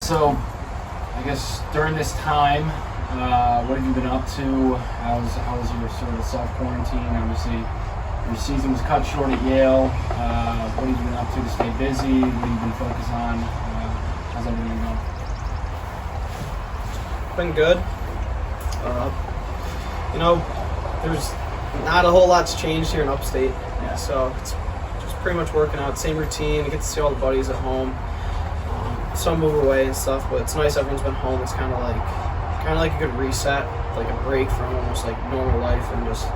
So, I guess during this time, what have you been up to? How was your sort of self-quarantine? Obviously, your season was cut short at Yale. What have you been up to stay busy? What have you been focused on? How's everything going? Been good. There's not a whole lot's changed here in upstate. Yeah. So it's just pretty much working out. Same routine. I get to see all the buddies at home. Some move away and stuff, but it's nice everyone's been home. It's kind of like a good reset, like a break from almost like normal life, and just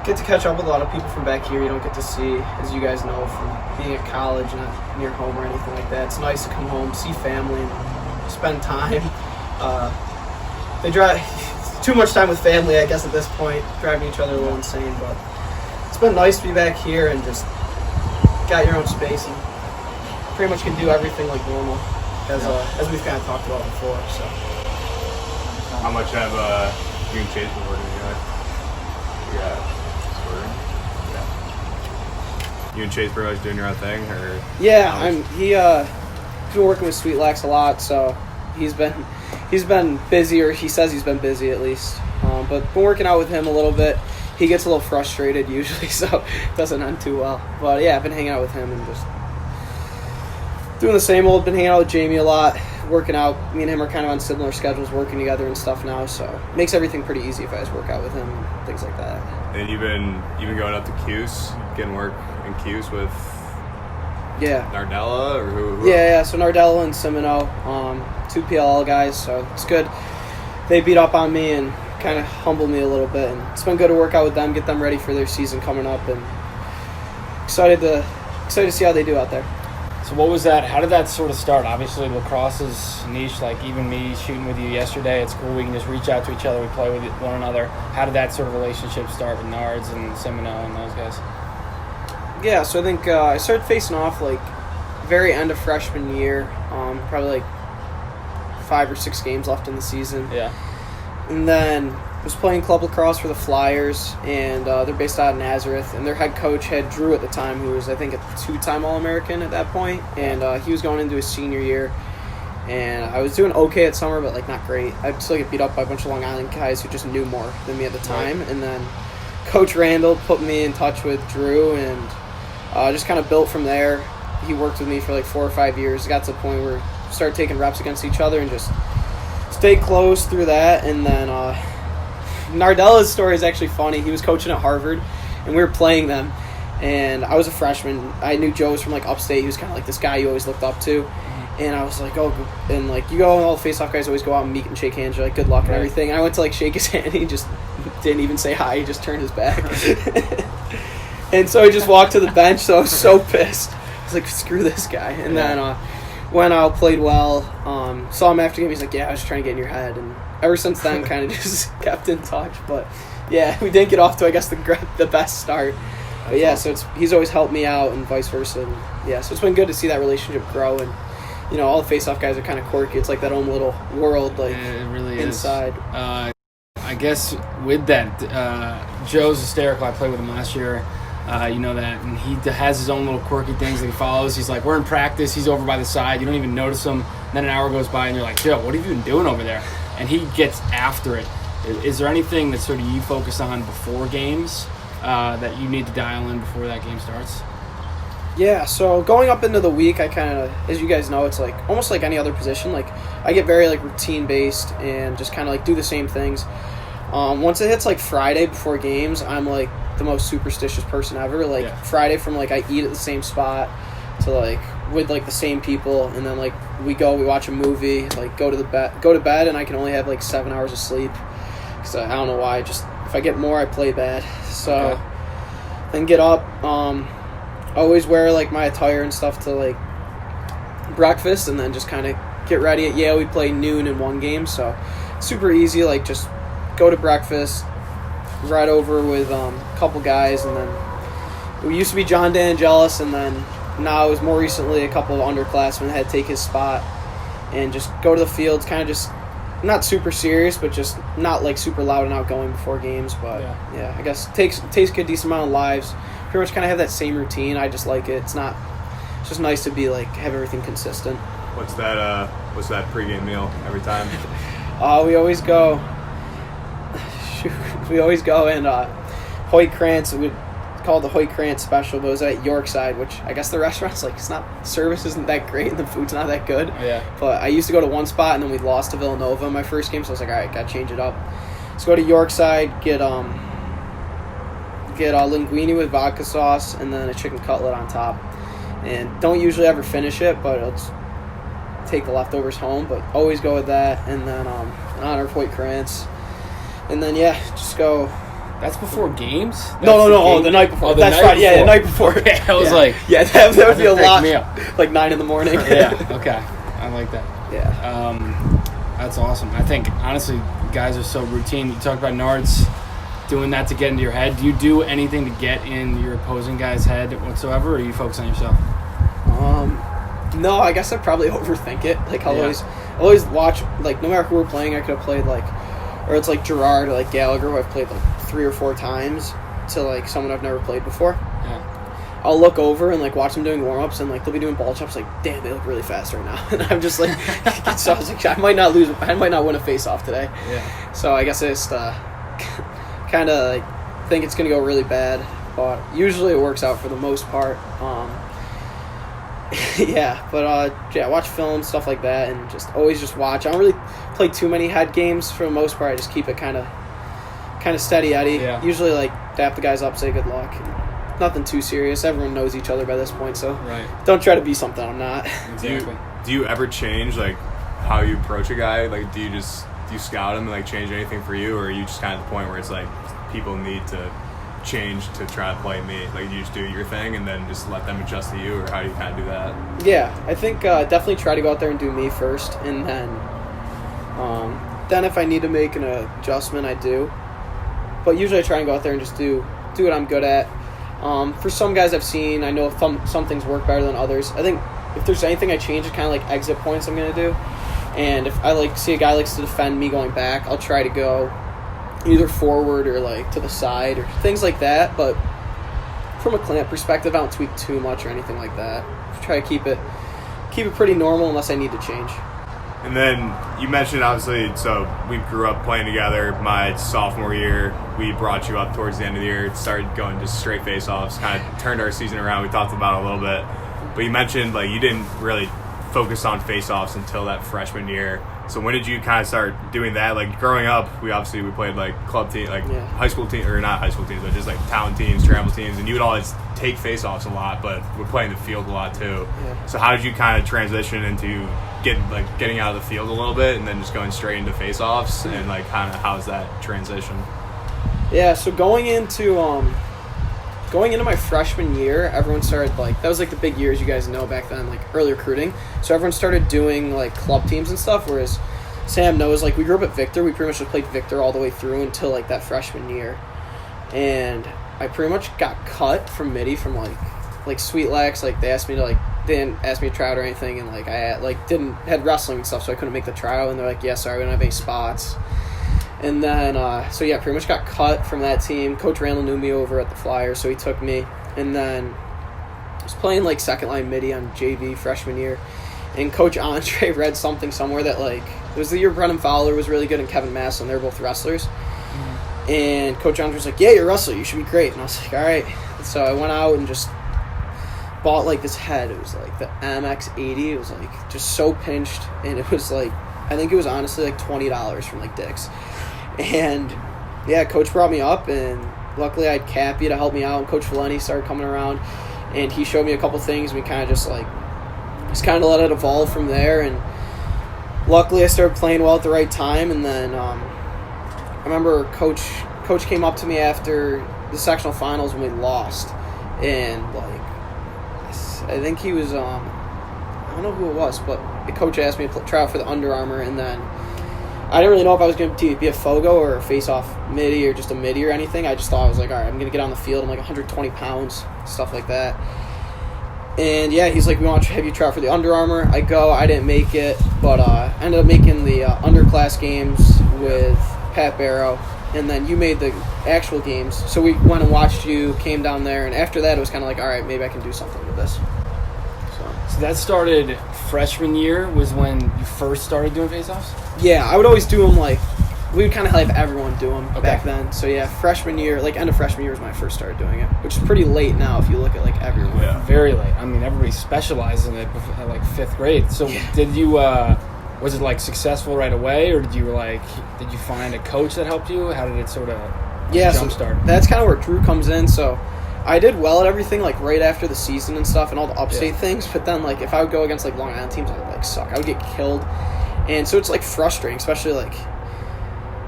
get to catch up with a lot of people from back here you don't get to see, as you guys know, from being at college, not near home or anything like that. It's nice to come home, see family, and spend time. They drive too much time with family, I guess, at this point, driving each other a little insane, but it's been nice to be back here and just got your own space and pretty much can do everything like normal, as we've kind of talked about before. So, how much have you and Chase been working together? You and Chase pretty much doing your own thing, or? Yeah, he's been working with Sweet Lax a lot, so he's been busy, or he says he's been busy at least. But been working out with him a little bit. He gets a little frustrated usually, so it doesn't end too well. But yeah, I've been hanging out with him and just doing the same old. Been hanging out with Jamie a lot, working out. Me and him are kind of on similar schedules, working together and stuff now, so it makes everything pretty easy if I just work out with him and things like that. And you've been going up to Cuse, getting work in Cuse with Nardella, or who? Yeah. So Nardella and Semino, two PLL guys, so it's good. They beat up on me and kind of humbled me a little bit, and it's been good to work out with them, get them ready for their season coming up, and excited to see how they do out there. So what was that? How did that sort of start? Obviously, lacrosse is niche. Like even me shooting with you yesterday, it's cool. We can just reach out to each other. We play with one another. How did that sort of relationship start with Nards and Semino and those guys? Yeah, so I think I started facing off like very end of freshman year. Probably like 5 or 6 games left in the season. Yeah. And then was playing club lacrosse for the Flyers, and they're based out of Nazareth, and their head coach had Drew at the time, who was, I think, a 2-time All-American at that point, and he was going into his senior year, and I was doing okay at summer, but, like, not great. I'd still get beat up by a bunch of Long Island guys who just knew more than me at the time, and then Coach Randall put me in touch with Drew, and just kind of built from there. He worked with me for, like, 4 or 5 years. It got to the point where we started taking reps against each other and just stayed close through that, and then Nardella's story is actually funny. He was coaching at Harvard, and we were playing them, and I was a freshman. I knew Joe was from, like, upstate. He was kind of like this guy you always looked up to, and I was like, oh, and, like, you go, all the face-off guys always go out and meet and shake hands. You're like, good luck and everything, and I went to, like, shake his hand, and he just didn't even say hi. He just turned his back. And so he just walked to the bench, so I was so pissed. I was like, screw this guy. And then went out, played well, saw him after the game. He's like, yeah, I was just trying to get in your head, and ever since then, kind of just kept in touch. But yeah, we didn't get off to, I guess, the best start. But yeah, so he's always helped me out and vice versa. And yeah, so it's been good to see that relationship grow. And you know, all the face-off guys are kind of quirky. It's like that own little world, like it really inside. I guess with that, Joe's hysterical. I played with him last year. You know that, and he has his own little quirky things that he follows. He's like, we're in practice. He's over by the side. You don't even notice him. And then an hour goes by, and you're like, Joe, what have you been doing over there? And he gets after it. Is there anything that sort of you focus on before games that you need to dial in before that game starts? Yeah, so going up into the week, I kind of, as you guys know, it's like almost like any other position. Like I get very like routine based and just kind of like do the same things. Once it hits like Friday before games, I'm like the most superstitious person ever. Like Friday from like I eat at the same spot to like with like the same people, and then like we watch a movie, like go to bed, and I can only have like 7 hours of sleep because I don't know why. Just if I get more, I play bad. So then get up. Always wear like my attire and stuff to like breakfast, and then just kind of get ready. At Yale, we play noon in one game, so super easy. Like just go to breakfast, right over with a couple guys, and then we used to be John DeAngelis, and then now it was more recently a couple of underclassmen had to take his spot, and just go to the fields, kind of just not super serious, but just not like super loud and outgoing before games. But yeah I guess takes a decent amount of lives. Pretty much kind of have that same routine. I just like it. It's just nice to be like have everything consistent. What's that pregame meal every time? We always go. We always go in Hoyt Krantz. We call it the Hoyt Krantz special, but it was at Yorkside, which I guess the restaurant's like, it's not, service isn't that great and the food's not that good. Yeah. But I used to go to one spot and then we lost to Villanova in my first game, so I was like, all right, gotta change it up. Let's go to Yorkside, get linguine with vodka sauce and then a chicken cutlet on top. And don't usually ever finish it, but I'll just take the leftovers home, but always go with that. And then in honor of Hoyt Krantz. And then, yeah, just go. That's before games? No, the night before. That's right, yeah, the night before. I was like... Yeah, that would be a lot. Meal. Like 9 in the morning. Yeah, okay. I like that. Yeah. That's awesome. I think, honestly, guys are so routine. You talked about Nards doing that to get into your head. Do you do anything to get in your opposing guy's head whatsoever, or do you focus on yourself? No, I guess I probably overthink it. Like, I'll always watch, like, no matter who we're playing, I could have played, like, or it's like Gerard or like Gallagher, who I've played like 3 or 4 times, to like someone I've never played before. Yeah. I'll look over and like watch them doing warm-ups, and like they'll be doing ball chops, like, damn, they look really fast right now. And I'm just like, so I was like, I might not win a face-off today. Yeah. So I guess I just kind of like think it's gonna go really bad, but usually it works out for the most part. Watch film, stuff like that, and just always just watch. I don't really play too many head games for the most part. I just keep it kind of steady Eddie. Yeah. Usually like dap the guys up, say good luck. Nothing too serious. Everyone knows each other by this point, so don't try to be something I'm not. Exactly. Do you ever change like how you approach a guy? Like, do you scout him and like change anything for you, or are you just kind of the point where it's like people need to change to try to play me? Like, you just do your thing and then just let them adjust to you, or how do you kind of do that? Yeah, I think definitely try to go out there and do me first, and then if I need to make an adjustment, I do. But usually I try and go out there and just do what I'm good at. For some guys I've seen, I know some things work better than others. I think if there's anything I change, it's kind of like exit points I'm going to do. And if I like see a guy likes to defend me going back, I'll try to go either forward or like to the side or things like that. But from a clamp perspective, I don't tweak too much or anything like that. Try to keep it pretty normal unless I need to change. And then you mentioned, obviously, so we grew up playing together. My sophomore year, we brought you up towards the end of the year, started going just straight face-offs, kind of turned our season around. We talked about it a little bit. But you mentioned like you didn't really focus on face-offs until that freshman year. So when did you kind of start doing that? Like, growing up, we played like club team, like high school team, or not high school teams, but just like town teams, travel teams, and you would always take face-offs a lot, but we're playing the field a lot too. Yeah. So how did you kind of transition into getting out of the field a little bit and then just going straight into face-offs, and like kind of how's that transition? Yeah, so going into my freshman year, everyone started, like, that was like the big years you guys know back then, like early recruiting. So everyone started doing like club teams and stuff, whereas Sam knows, like, we grew up at Victor. We pretty much just played Victor all the way through until like that freshman year. And I pretty much got cut from Midi from like Sweet Lax. Like, they didn't ask me to try out or anything, and like I had wrestling and stuff, so I couldn't make the trial, and they're like, yeah, sorry, we don't have any spots. And then, pretty much got cut from that team. Coach Randall knew me over at the Flyers, so he took me. And then I was playing, like, second-line midi on JV freshman year. And Coach Andre read something somewhere that, like, it was the year Brennan Fowler was really good and Kevin Maslin. They were both wrestlers. Mm-hmm. And Coach Andre was like, yeah, you're a wrestler. You should be great. And I was like, all right. And so I went out and just bought, like, this head. It was, like, the MX-80. It was, like, just so pinched. And it was, like, I think it was honestly, like, $20 from, like, Dick's. And, yeah, Coach brought me up, and luckily I had Cappy to help me out, and Coach Valenti started coming around, and he showed me a couple things, and we kind of just kind of let it evolve from there, and luckily I started playing well at the right time. And then I remember Coach came up to me after the sectional finals when we lost, and, like, I think he was, I don't know who it was, but the coach asked me to try out for the Under Armour, and then I didn't really know if I was going to be a Fogo or a face-off midi or just a midi or anything. I just thought, I was like, all right, I'm going to get on the field. I'm like 120 pounds, stuff like that. And, yeah, he's like, we want to have you try out for the Under Armour. I go. I didn't make it, but I ended up making the underclass games with Pat Barrow. And then you made the actual games. So we went and watched you, came down there. And after that, it was kind of like, all right, maybe I can do something with this. So that started freshman year was when you first started doing faceoffs? Yeah, I would always do them like, we would kind of have everyone do them Okay. back then. So yeah, freshman year, like end of freshman year was when I first started doing it, which is pretty late now if you look at like everyone. Yeah. Very late. I mean, everybody specializes in it at like 5th grade. So did you, was it like successful right away, or did you find a coach that helped you? How did it sort of jumpstart? That's kind of where Drew comes in. So I did well at everything like right after the season and stuff and all the upstate things, but then like if I would go against like Long Island teams, I would like suck. I would get killed. And so it's like frustrating, especially like,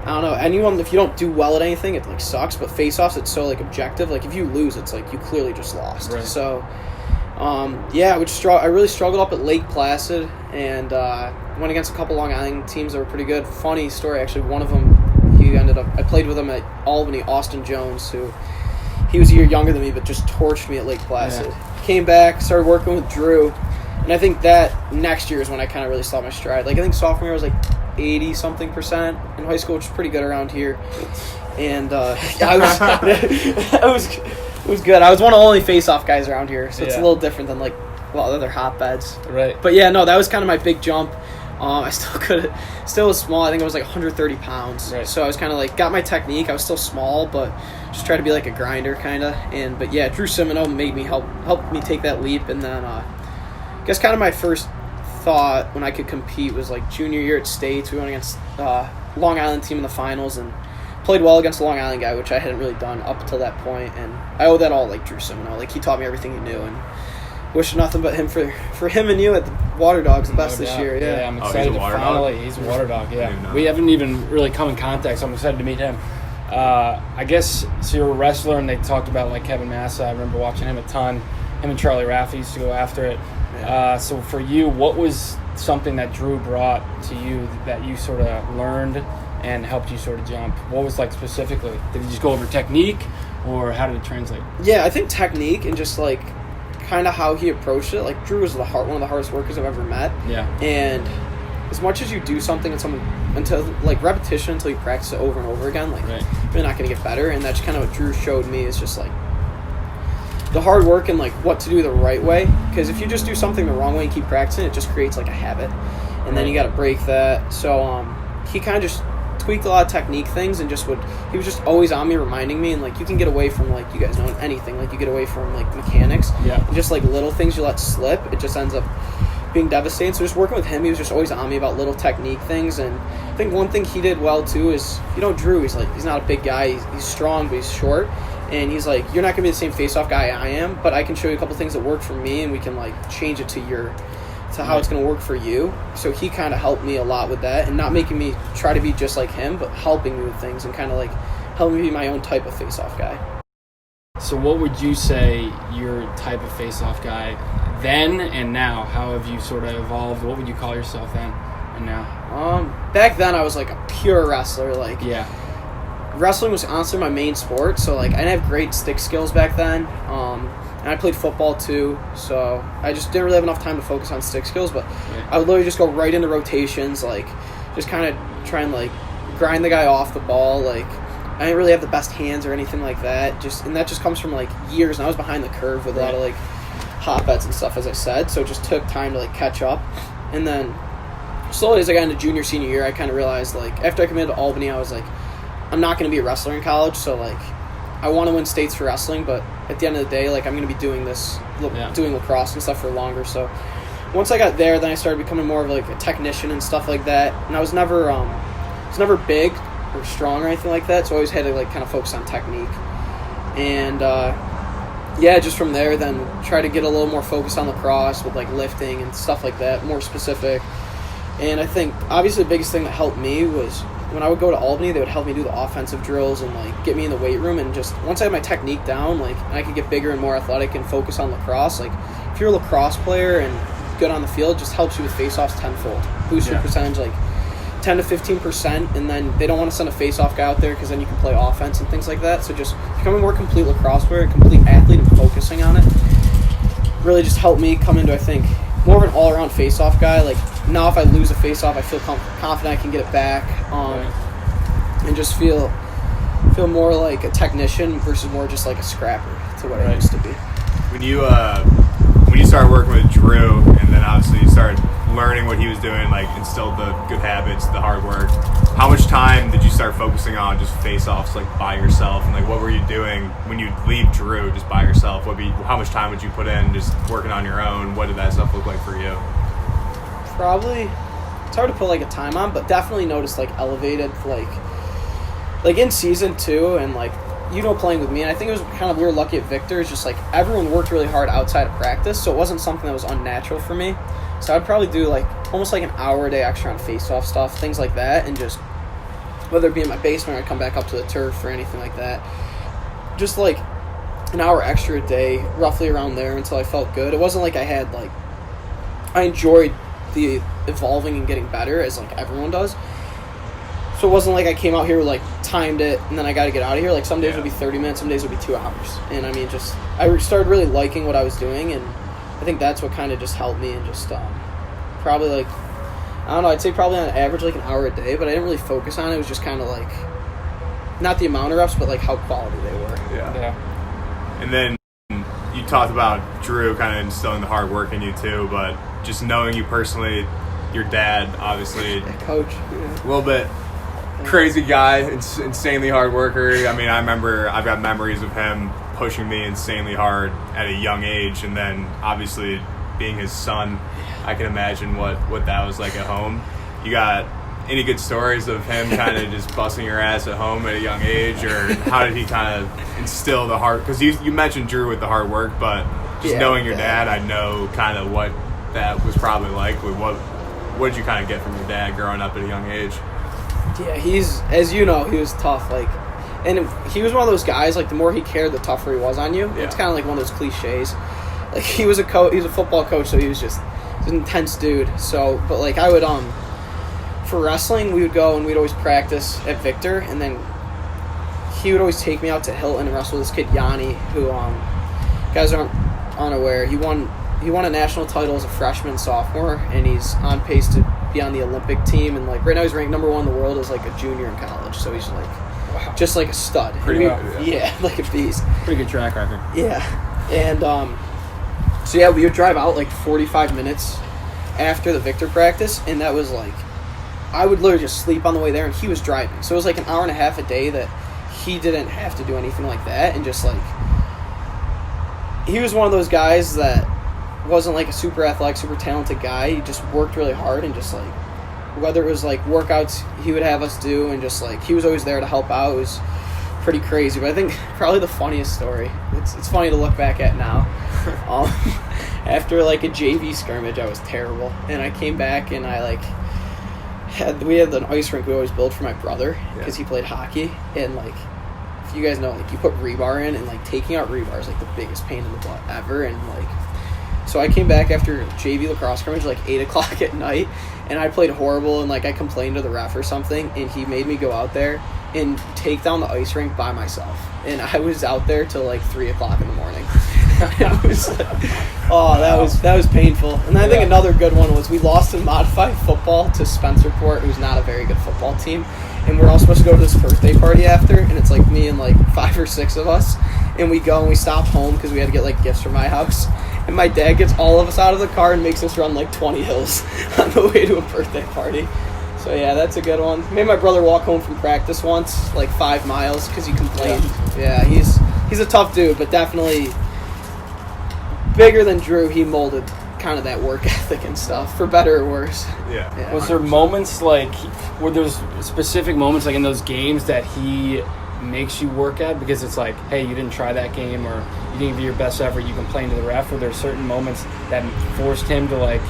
I don't know, anyone, if you don't do well at anything, it like sucks, but face-offs, it's so like objective. Like if you lose, it's like you clearly just lost. Right. So yeah, I really struggled up at Lake Placid and went against a couple Long Island teams that were pretty good. Funny story, actually, one of them, I played with him at Albany, Austin Jones, who he was a year younger than me, but just torched me at Lake Placid. Yeah. Came back, started working with Drew, and I think that next year is when I kind of really saw my stride. Like I think sophomore year I was like 80-something% in high school, which is pretty good around here. And it was good. I was one of the only face-off guys around here, so it's a little different than like a lot of other hotbeds. Right. But yeah, no, that was kind of my big jump. I still was small. I think I was like 130 pounds. Right. So I was kind of like, got my technique. I was still small, but just tried to be like a grinder kind of. But yeah, Drew Simino made me helped me take that leap. And then I guess kind of my first thought when I could compete was like junior year at States. We went against Long Island team in the finals and played well against the Long Island guy, which I hadn't really done up until that point. And I owe that all like Drew Simino. Like he taught me everything he knew, and wish nothing but him for him and you at the Water Dogs the best this year. Yeah, I'm excited he's a to water finally. dog? He's a water dog. I Yeah, didn't know we that. haven't even really come in contact, so I'm excited to meet him. I guess so. You're a wrestler, and they talked about like Kevin Massa. I remember watching him a ton. Him and Charlie Raffi used to go after it. Yeah. So for you, what was something that Drew brought to you that you sort of learned and helped you sort of jump? What was like specifically? Did he just go over technique, or how did it translate? Yeah, I think technique and just like kind of how he approached it. Like Drew was one of the hardest workers I've ever met. Yeah. And as much as you do something until like repetition, until you practice it over and over again, like Right. you're not going to get better. And that's kind of what Drew showed me, is just like the hard work and like what to do the right way. Because if you just do something the wrong way and keep practicing, it just creates like a habit, and then you got to break that. So he kind of just tweaked a lot of technique things, and he was just always on me, reminding me. And like you can get away from, like, you guys know, anything, like you get away from like mechanics, Yeah. and just like little things you let slip, it just ends up being devastating. So just working with him, he was just always on me about little technique things. And I think one thing he did well too is, Drew, he's not a big guy, he's strong, but he's short, and he's like, you're not gonna be the same face-off guy I am, but I can show you a couple things that work for me, and we can like change it to how it's going to work for you. So he kind of helped me a lot with that, and not making me try to be just like him, but helping me with things and kind of like helping me be my own type of face-off guy. So what would you say your type of face-off guy then and now? How have you sort of evolved? What would you call yourself then and now? Back then I was like a pure wrestler. Like Yeah. wrestling was honestly my main sport, so like I didn't have great stick skills back then. And I played football too, so I just didn't really have enough time to focus on stick skills, but I would literally just go right into rotations, like just kind of try and like grind the guy off the ball. Like I didn't really have the best hands or anything like that, and that just comes from like years, and I was behind the curve with a lot of like hotbeds and stuff, as I said, so it just took time to like catch up. And then slowly as I got into junior, senior year, I kind of realized, like, after I committed to Albany, I was like, I'm not going to be a wrestler in college, so like I want to win states for wrestling, but at the end of the day, like, I'm going to be doing doing lacrosse and stuff for longer. So once I got there, then I started becoming more of like a technician and stuff like that. And I was never big or strong or anything like that, so I always had to like kind of focus on technique. And just from there, then try to get a little more focused on lacrosse with like lifting and stuff like that, more specific. And I think obviously the biggest thing that helped me was when I would go to Albany, they would help me do the offensive drills and like get me in the weight room. And just once I had my technique down, like, and I could get bigger and more athletic and focus on lacrosse. Like if you're a lacrosse player and good on the field, it just helps you with face-offs tenfold. Boost your percentage like 10 to 15%, and then they don't want to send a face-off guy out there because then you can play offense and things like that. So just becoming a more complete lacrosse player, a complete athlete, and focusing on it really just helped me come into, I think, more of an all-around face-off guy. Like now if I lose a face-off, I feel confident I can get it back, and just feel more like a technician versus more just like a scrapper to what I used to be. When you when you started working with Drew, and then obviously you started learning what he was doing, like instilled the good habits, the hard work, how much time did you start focusing on just face-offs, like by yourself, and like what were you doing when you leave Drew just by yourself? How much time would you put in just working on your own? What did that stuff look like for you? Probably, it's hard to put like a time on, but definitely noticed like elevated like in season 2 and like playing with me, and I think it was kind of we were lucky at Victor. It's just like everyone worked really hard outside of practice, so it wasn't something that was unnatural for me. So I'd probably do like almost like an hour a day extra on face-off stuff, things like that, and just whether it be in my basement or I'd come back up to the turf or anything like that, just like an hour extra a day, roughly around there until I felt good. It wasn't like I enjoyed the evolving and getting better as like everyone does. So it wasn't like I came out here like timed it and then I got to get out of here. Like some days would be 30 minutes, some days would be 2 hours. And I mean, just I started really liking what I was doing, and I think that's what kind of just helped me, and just probably like, I don't know, I'd say probably on average like an hour a day, but I didn't really focus on it. It was just kind of like, not the amount of reps, but like how quality they were. Yeah. And then you talked about Drew kind of instilling the hard work in you too, but just knowing you personally, your dad, obviously. Coach. A little bit crazy guy, insanely hard worker. I mean, I've got memories of him pushing me insanely hard at a young age, and then obviously being his son, I can imagine what that was like at home. You got any good stories of him kind of just busting your ass at home at a young age, or how did he kind of instill the hard, because you mentioned Drew with the hard work, but just knowing your dad, I know kind of what that was probably like. What did you kind of get from your dad growing up at a young age? Yeah, he's, as you know, he was tough, like, and he was one of those guys, like, the more he cared, the tougher he was on you. Yeah. It's kind of like one of those cliches. Like, he was a football coach, so he was just an intense dude. So, but, like, I would, for wrestling, we would go and we'd always practice at Victor, and then he would always take me out to Hilton and wrestle with this kid, Yanni, who, guys aren't unaware, he won a national title as a freshman, sophomore, and he's on pace to be on the Olympic team, and like right now he's ranked number 1 in the world as like a junior in college, so he's like just like a stud. Pretty yeah, like a beast. Pretty good track record. Yeah. And so yeah, we would drive out like 45 minutes after the Victor practice, and that was like, I would literally just sleep on the way there, and he was driving, so it was like an hour and a half a day that he didn't have to do anything like that. And just like, he was one of those guys that wasn't like a super athletic, super talented guy. He just worked really hard, and just like, whether it was like workouts he would have us do, and just like he was always there to help out. It was pretty crazy. But I think probably the funniest story, it's funny to look back at now, after like a JV scrimmage, I was terrible, and I came back and I like we had an ice rink we always built for my brother because he played hockey, and like, if you guys know, like, you put rebar in, and like taking out rebar is like the biggest pain in the butt ever. And like, so I came back after JV lacrosse scrimmage like 8 o'clock at night, and I played horrible, and like I complained to the ref or something, and he made me go out there and take down the ice rink by myself, and I was out there till like 3 o'clock in the morning. I was like, oh, that was painful. And I think another good one was we lost in modified football to Spencerport, who's not a very good football team, and we're all supposed to go to this birthday party after, and it's like me and like 5 or 6 of us, and we go and we stop home because we had to get like gifts from my house, and my dad gets all of us out of the car and makes us run like 20 hills on the way to a birthday party. So yeah, that's a good one. Made my brother walk home from practice once, like 5 miles, because he complained. Yeah, he's a tough dude, but definitely bigger than Drew. He molded kind of that work ethic and stuff, for better or worse. Yeah. Was there moments like, were there specific moments like in those games that he makes you work at, because it's like, hey, you didn't try that game, or you didn't give your best effort, you complained to the ref? Were there certain moments that forced him to like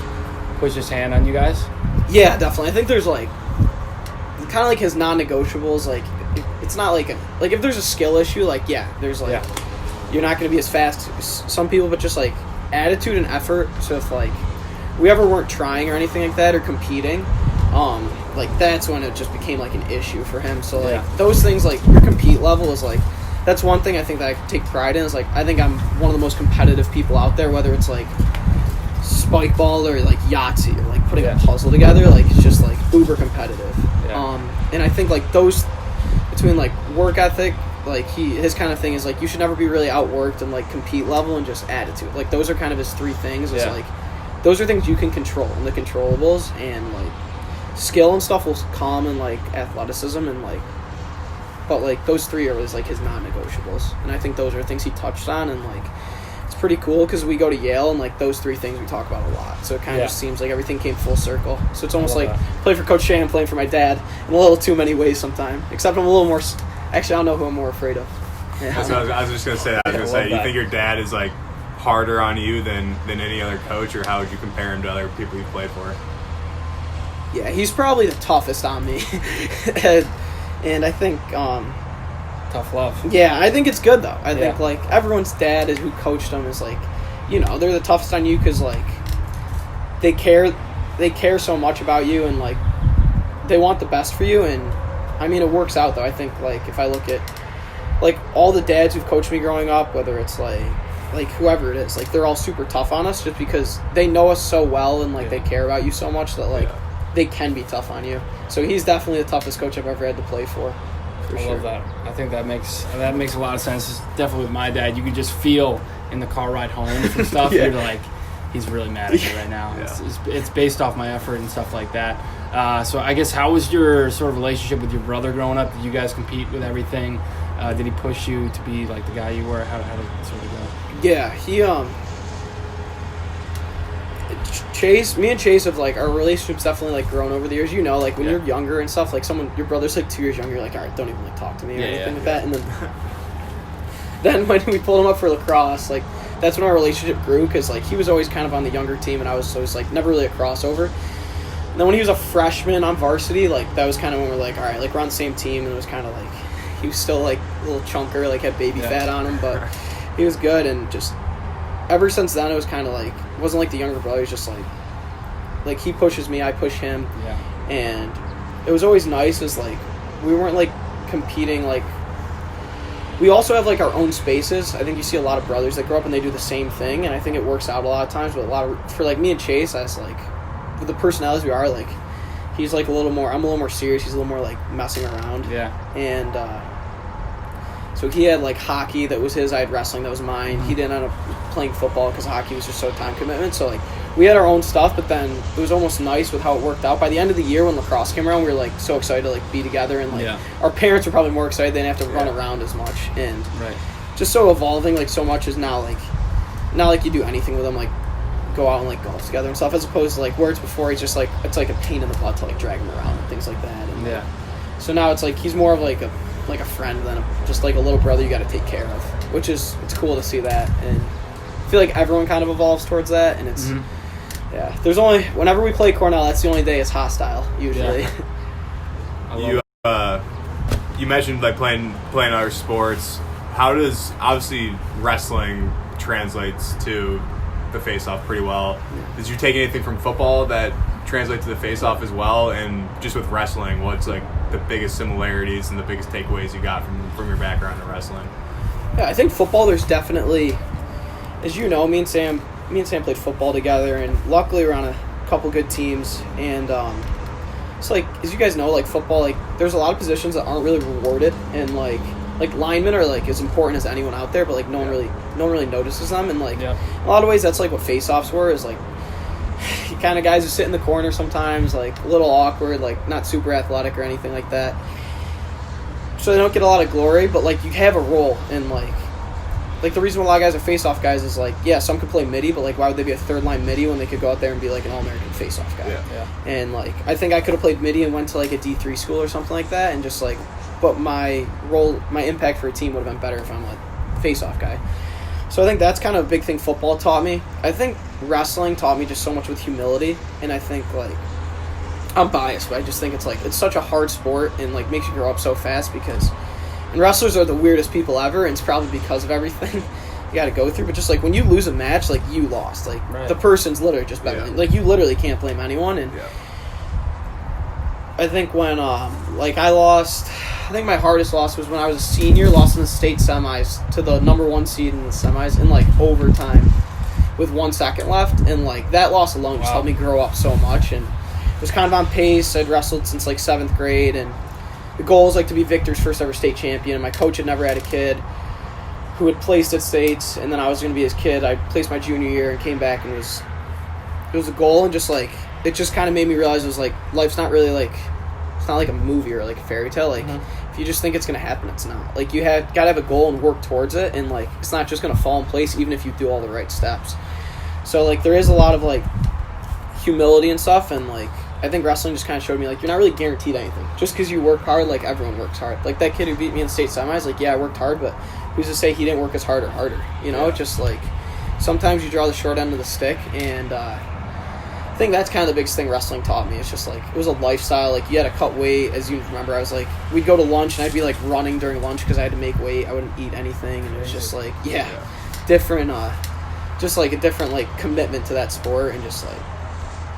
push his hand on you guys? Yeah, definitely. I think there's like kind of like his non-negotiables. Like, it's not like if there's a skill issue, like, there's like you're not going to be as fast as some people, but just like attitude and effort. So if like we ever weren't trying or anything like that, or competing, like that's when it just became like an issue for him. So like those things, like your compete level is like, that's one thing I think that I take pride in, is like, I think I'm one of the most competitive people out there, whether it's like spike ball or like Yahtzee or like putting a puzzle together. Like, it's just like uber competitive. And I think like those, between like work ethic like his kind of thing is like you should never be really outworked and like compete level and just attitude. Like those are kind of his three things. Is like those are things you can control and the controllables, and like skill and stuff will come, and like athleticism and like, but like those three are like his non-negotiables, and I think those are things he touched on, and like it's pretty cool because we go to Yale and like those three things we talk about a lot, so it kind of just seems like everything came full circle. So it's almost like playing for Coach Shea and playing for my dad in a little too many ways sometimes, except I'm a little more actually I don't know who I'm more afraid of. So I was just gonna say that. You think your dad is like harder on you than any other coach, or how would you compare him to other people you've played for? Yeah, he's probably the toughest on me. And I think tough love. Yeah, I think it's good though. I think like everyone's dad is who coached them is like, you know, they're the toughest on you because like they care so much about you, and like they want the best for you. And I mean, it works out though. I think like if I look at like all the dads who've coached me growing up, whether it's like whoever it is, like they're all super tough on us just because they know us so well, and like they care about you so much that like they can be tough on you. So he's definitely the toughest coach I've ever had to play for I love that. I think that makes a lot of sense. It's definitely with my dad, you could just feel in the car ride home from stuff. You're like, he's really mad at me right now. It's based off my effort and stuff like that. So I guess how was your sort of relationship with your brother growing up? Did you guys compete with everything? Did he push you to be like the guy you were? How did it sort of go? Yeah, he Chase, me and Chase have like our relationship's definitely like grown over the years. You know, like when you're younger and stuff, like your brother's like 2 years younger, you're like, all right, don't even like talk to me or anything like that. And then when we pulled him up for lacrosse, like that's when our relationship grew, because like he was always kind of on the younger team and I was always like never really a crossover. And then when he was a freshman on varsity, like that was kind of when we're like, all right, like we're on the same team, and it was kind of like he was still like a little chunker, like had baby fat on him, but he was good. And just ever since then, it was kind of like, it wasn't like the younger brother. It was just like he pushes me, I push him. Yeah. And it was always nice, is like we weren't like competing. Like we also have like our own spaces. I think you see a lot of brothers that grow up and they do the same thing, and I think it works out a lot of times. But for like me and Chase, that's like with the personalities we are, like he's like I'm a little more serious. He's a little more like messing around. Yeah. And so he had like hockey that was his. I had wrestling that was mine. He didn't end up playing football because hockey was just so time commitment. So like we had our own stuff, but then it was almost nice with how it worked out. By the end of the year when lacrosse came around, we were like so excited to like be together, and like our parents were probably more excited. They didn't have to run around as much, and just so evolving. Like so much is now like you do anything with them, like go out and like golf together and stuff, as opposed to like where it's before he's just like it's like a pain in the butt to like drag him around and things like that. And so now it's like he's more of like a friend than just like a little brother you got to take care of, which is it's cool to see that. And I feel like everyone kind of evolves towards that, and it's there's only whenever we play Cornell, that's the only day it's hostile usually. You mentioned like playing other sports. How does obviously wrestling translates to the face-off pretty well? Did you take anything from football that translates to the face-off as well? And just with wrestling, what's like the biggest similarities and the biggest takeaways you got from your background in wrestling? Yeah, I think football, there's definitely, as you know, me and Sam played football together, and luckily we're on a couple good teams. And it's like, as you guys know, like football, like there's a lot of positions that aren't really rewarded, and like linemen are like as important as anyone out there, but like no one really notices them. And like in a lot of ways, that's like what face-offs were, is like kind of guys who sit in the corner sometimes, like a little awkward, like not super athletic or anything like that, so they don't get a lot of glory, but like you have a role. And like the reason a lot of guys are face-off guys is like, some could play midi, but like why would they be a third line midi when they could go out there and be like an all-American face-off guy? And like I think I could have played midi and went to like a D3 school or something like that, and just like, but my impact for a team would have been better if I'm a face-off guy. So I think that's kind of a big thing football taught me. I think wrestling taught me just so much with humility, and I think like I'm biased, but I just think it's like it's such a hard sport, and like makes you grow up so fast, because and wrestlers are the weirdest people ever, and it's probably because of everything you got to go through. But just like when you lose a match, like you lost, like the person's literally just better than, like you literally can't blame anyone. And I think when like I think my hardest loss was when I was a senior, lost in the state semis to the number 1 seed in the semis in like overtime with 1 second left, and like that loss alone just helped me grow up so much. And it was kind of on pace. I'd wrestled since like 7th grade, and the goal was like to be Victor's first ever state champion. My coach had never had a kid who had placed at states, and then I was going to be his kid. I placed my junior year and came back, and it was a goal, and just like it just kind of made me realize it was like life's not really like, it's not like a movie or like a fairy tale. Like if you just think it's going to happen, it's not. Like you got to have a goal and work towards it, and like it's not just going to fall in place even if you do all the right steps. So like there is a lot of like humility and stuff, and like I think wrestling just kind of showed me like you're not really guaranteed anything. Just because you work hard, like everyone works hard. Like that kid who beat me in state semis, like yeah, I worked hard, but who's to say he didn't work as hard or harder? You know, just like sometimes you draw the short end of the stick, and I think that's kind of the biggest thing wrestling taught me. It's just like it was a lifestyle. Like you had to cut weight, as you remember. I was like, we'd go to lunch and I'd be like running during lunch because I had to make weight. I wouldn't eat anything, and it was just like different, just like a different like commitment to that sport, and just like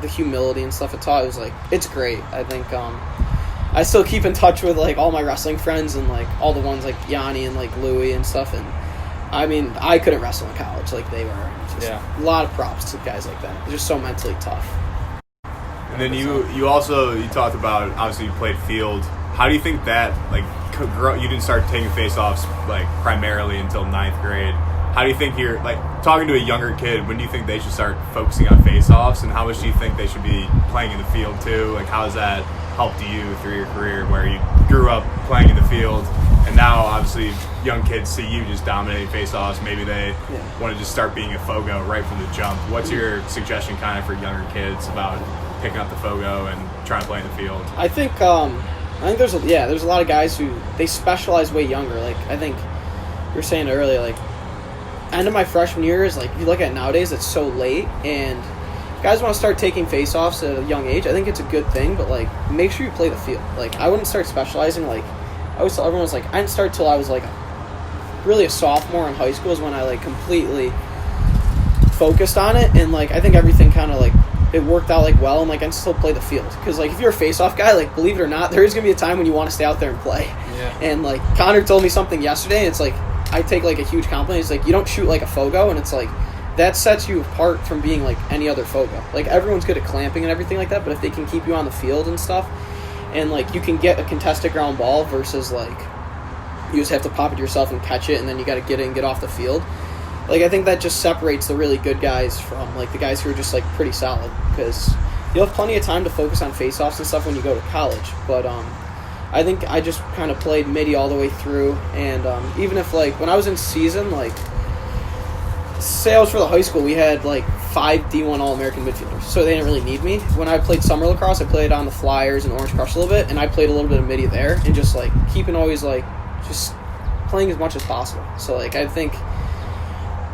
the humility and stuff it taught. It was like it's great. I think I still keep in touch with like all my wrestling friends and like all the ones like Yanni and like Louie and stuff, and I mean I couldn't wrestle in college like they were. Just a lot of props to guys like that. They're just so mentally tough. And then you talked about obviously you played field. How do you think that like you didn't start taking faceoffs like primarily until 9th grade? How do you think you're like talking to a younger kid? When do you think they should start focusing on faceoffs, and how much do you think they should be playing in the field too? Like how has that helped you through your career, where you grew up playing in the field, and now obviously young kids see you just dominating faceoffs? Maybe they want to just start being a fogo right from the jump. What's your suggestion kind of for younger kids about picking up the fogo and trying to play in the field? I think there's a lot of guys who they specialize way younger. Like I think you were saying earlier, like end of my freshman year is like if you look at nowadays, it's so late, and if guys want to start taking face-offs at a young age, I think it's a good thing, but like make sure you play the field. Like I wouldn't start specializing. Like I always tell everyone, was like I didn't start till I was like really a sophomore in high school is when I like completely focused on it, and like I think everything kind of like it worked out like well, and like I can still play the field because like if you're a face-off guy, like believe it or not, there is gonna be a time when you want to stay out there and play. And like Connor told me something yesterday, and it's like I take like a huge compliment. It's like you don't shoot like a fogo, and it's like that sets you apart from being like any other fogo. Like everyone's good at clamping and everything like that, but if they can keep you on the field and stuff, and like you can get a contested ground ball versus like you just have to pop it yourself and catch it, and then you got to get it and get off the field. Like I think that just separates the really good guys from like the guys who are just like pretty solid, because you'll have plenty of time to focus on face-offs and stuff when you go to college. But I think I just kind of played midi all the way through, and even if like when I was in season, like say I was for the high school, we had like 5 D1 All-American midfielders, so they didn't really need me. When I played summer lacrosse, I played on the Flyers and Orange Crush a little bit, and I played a little bit of midi there, and just like keeping always like just playing as much as possible. So like I think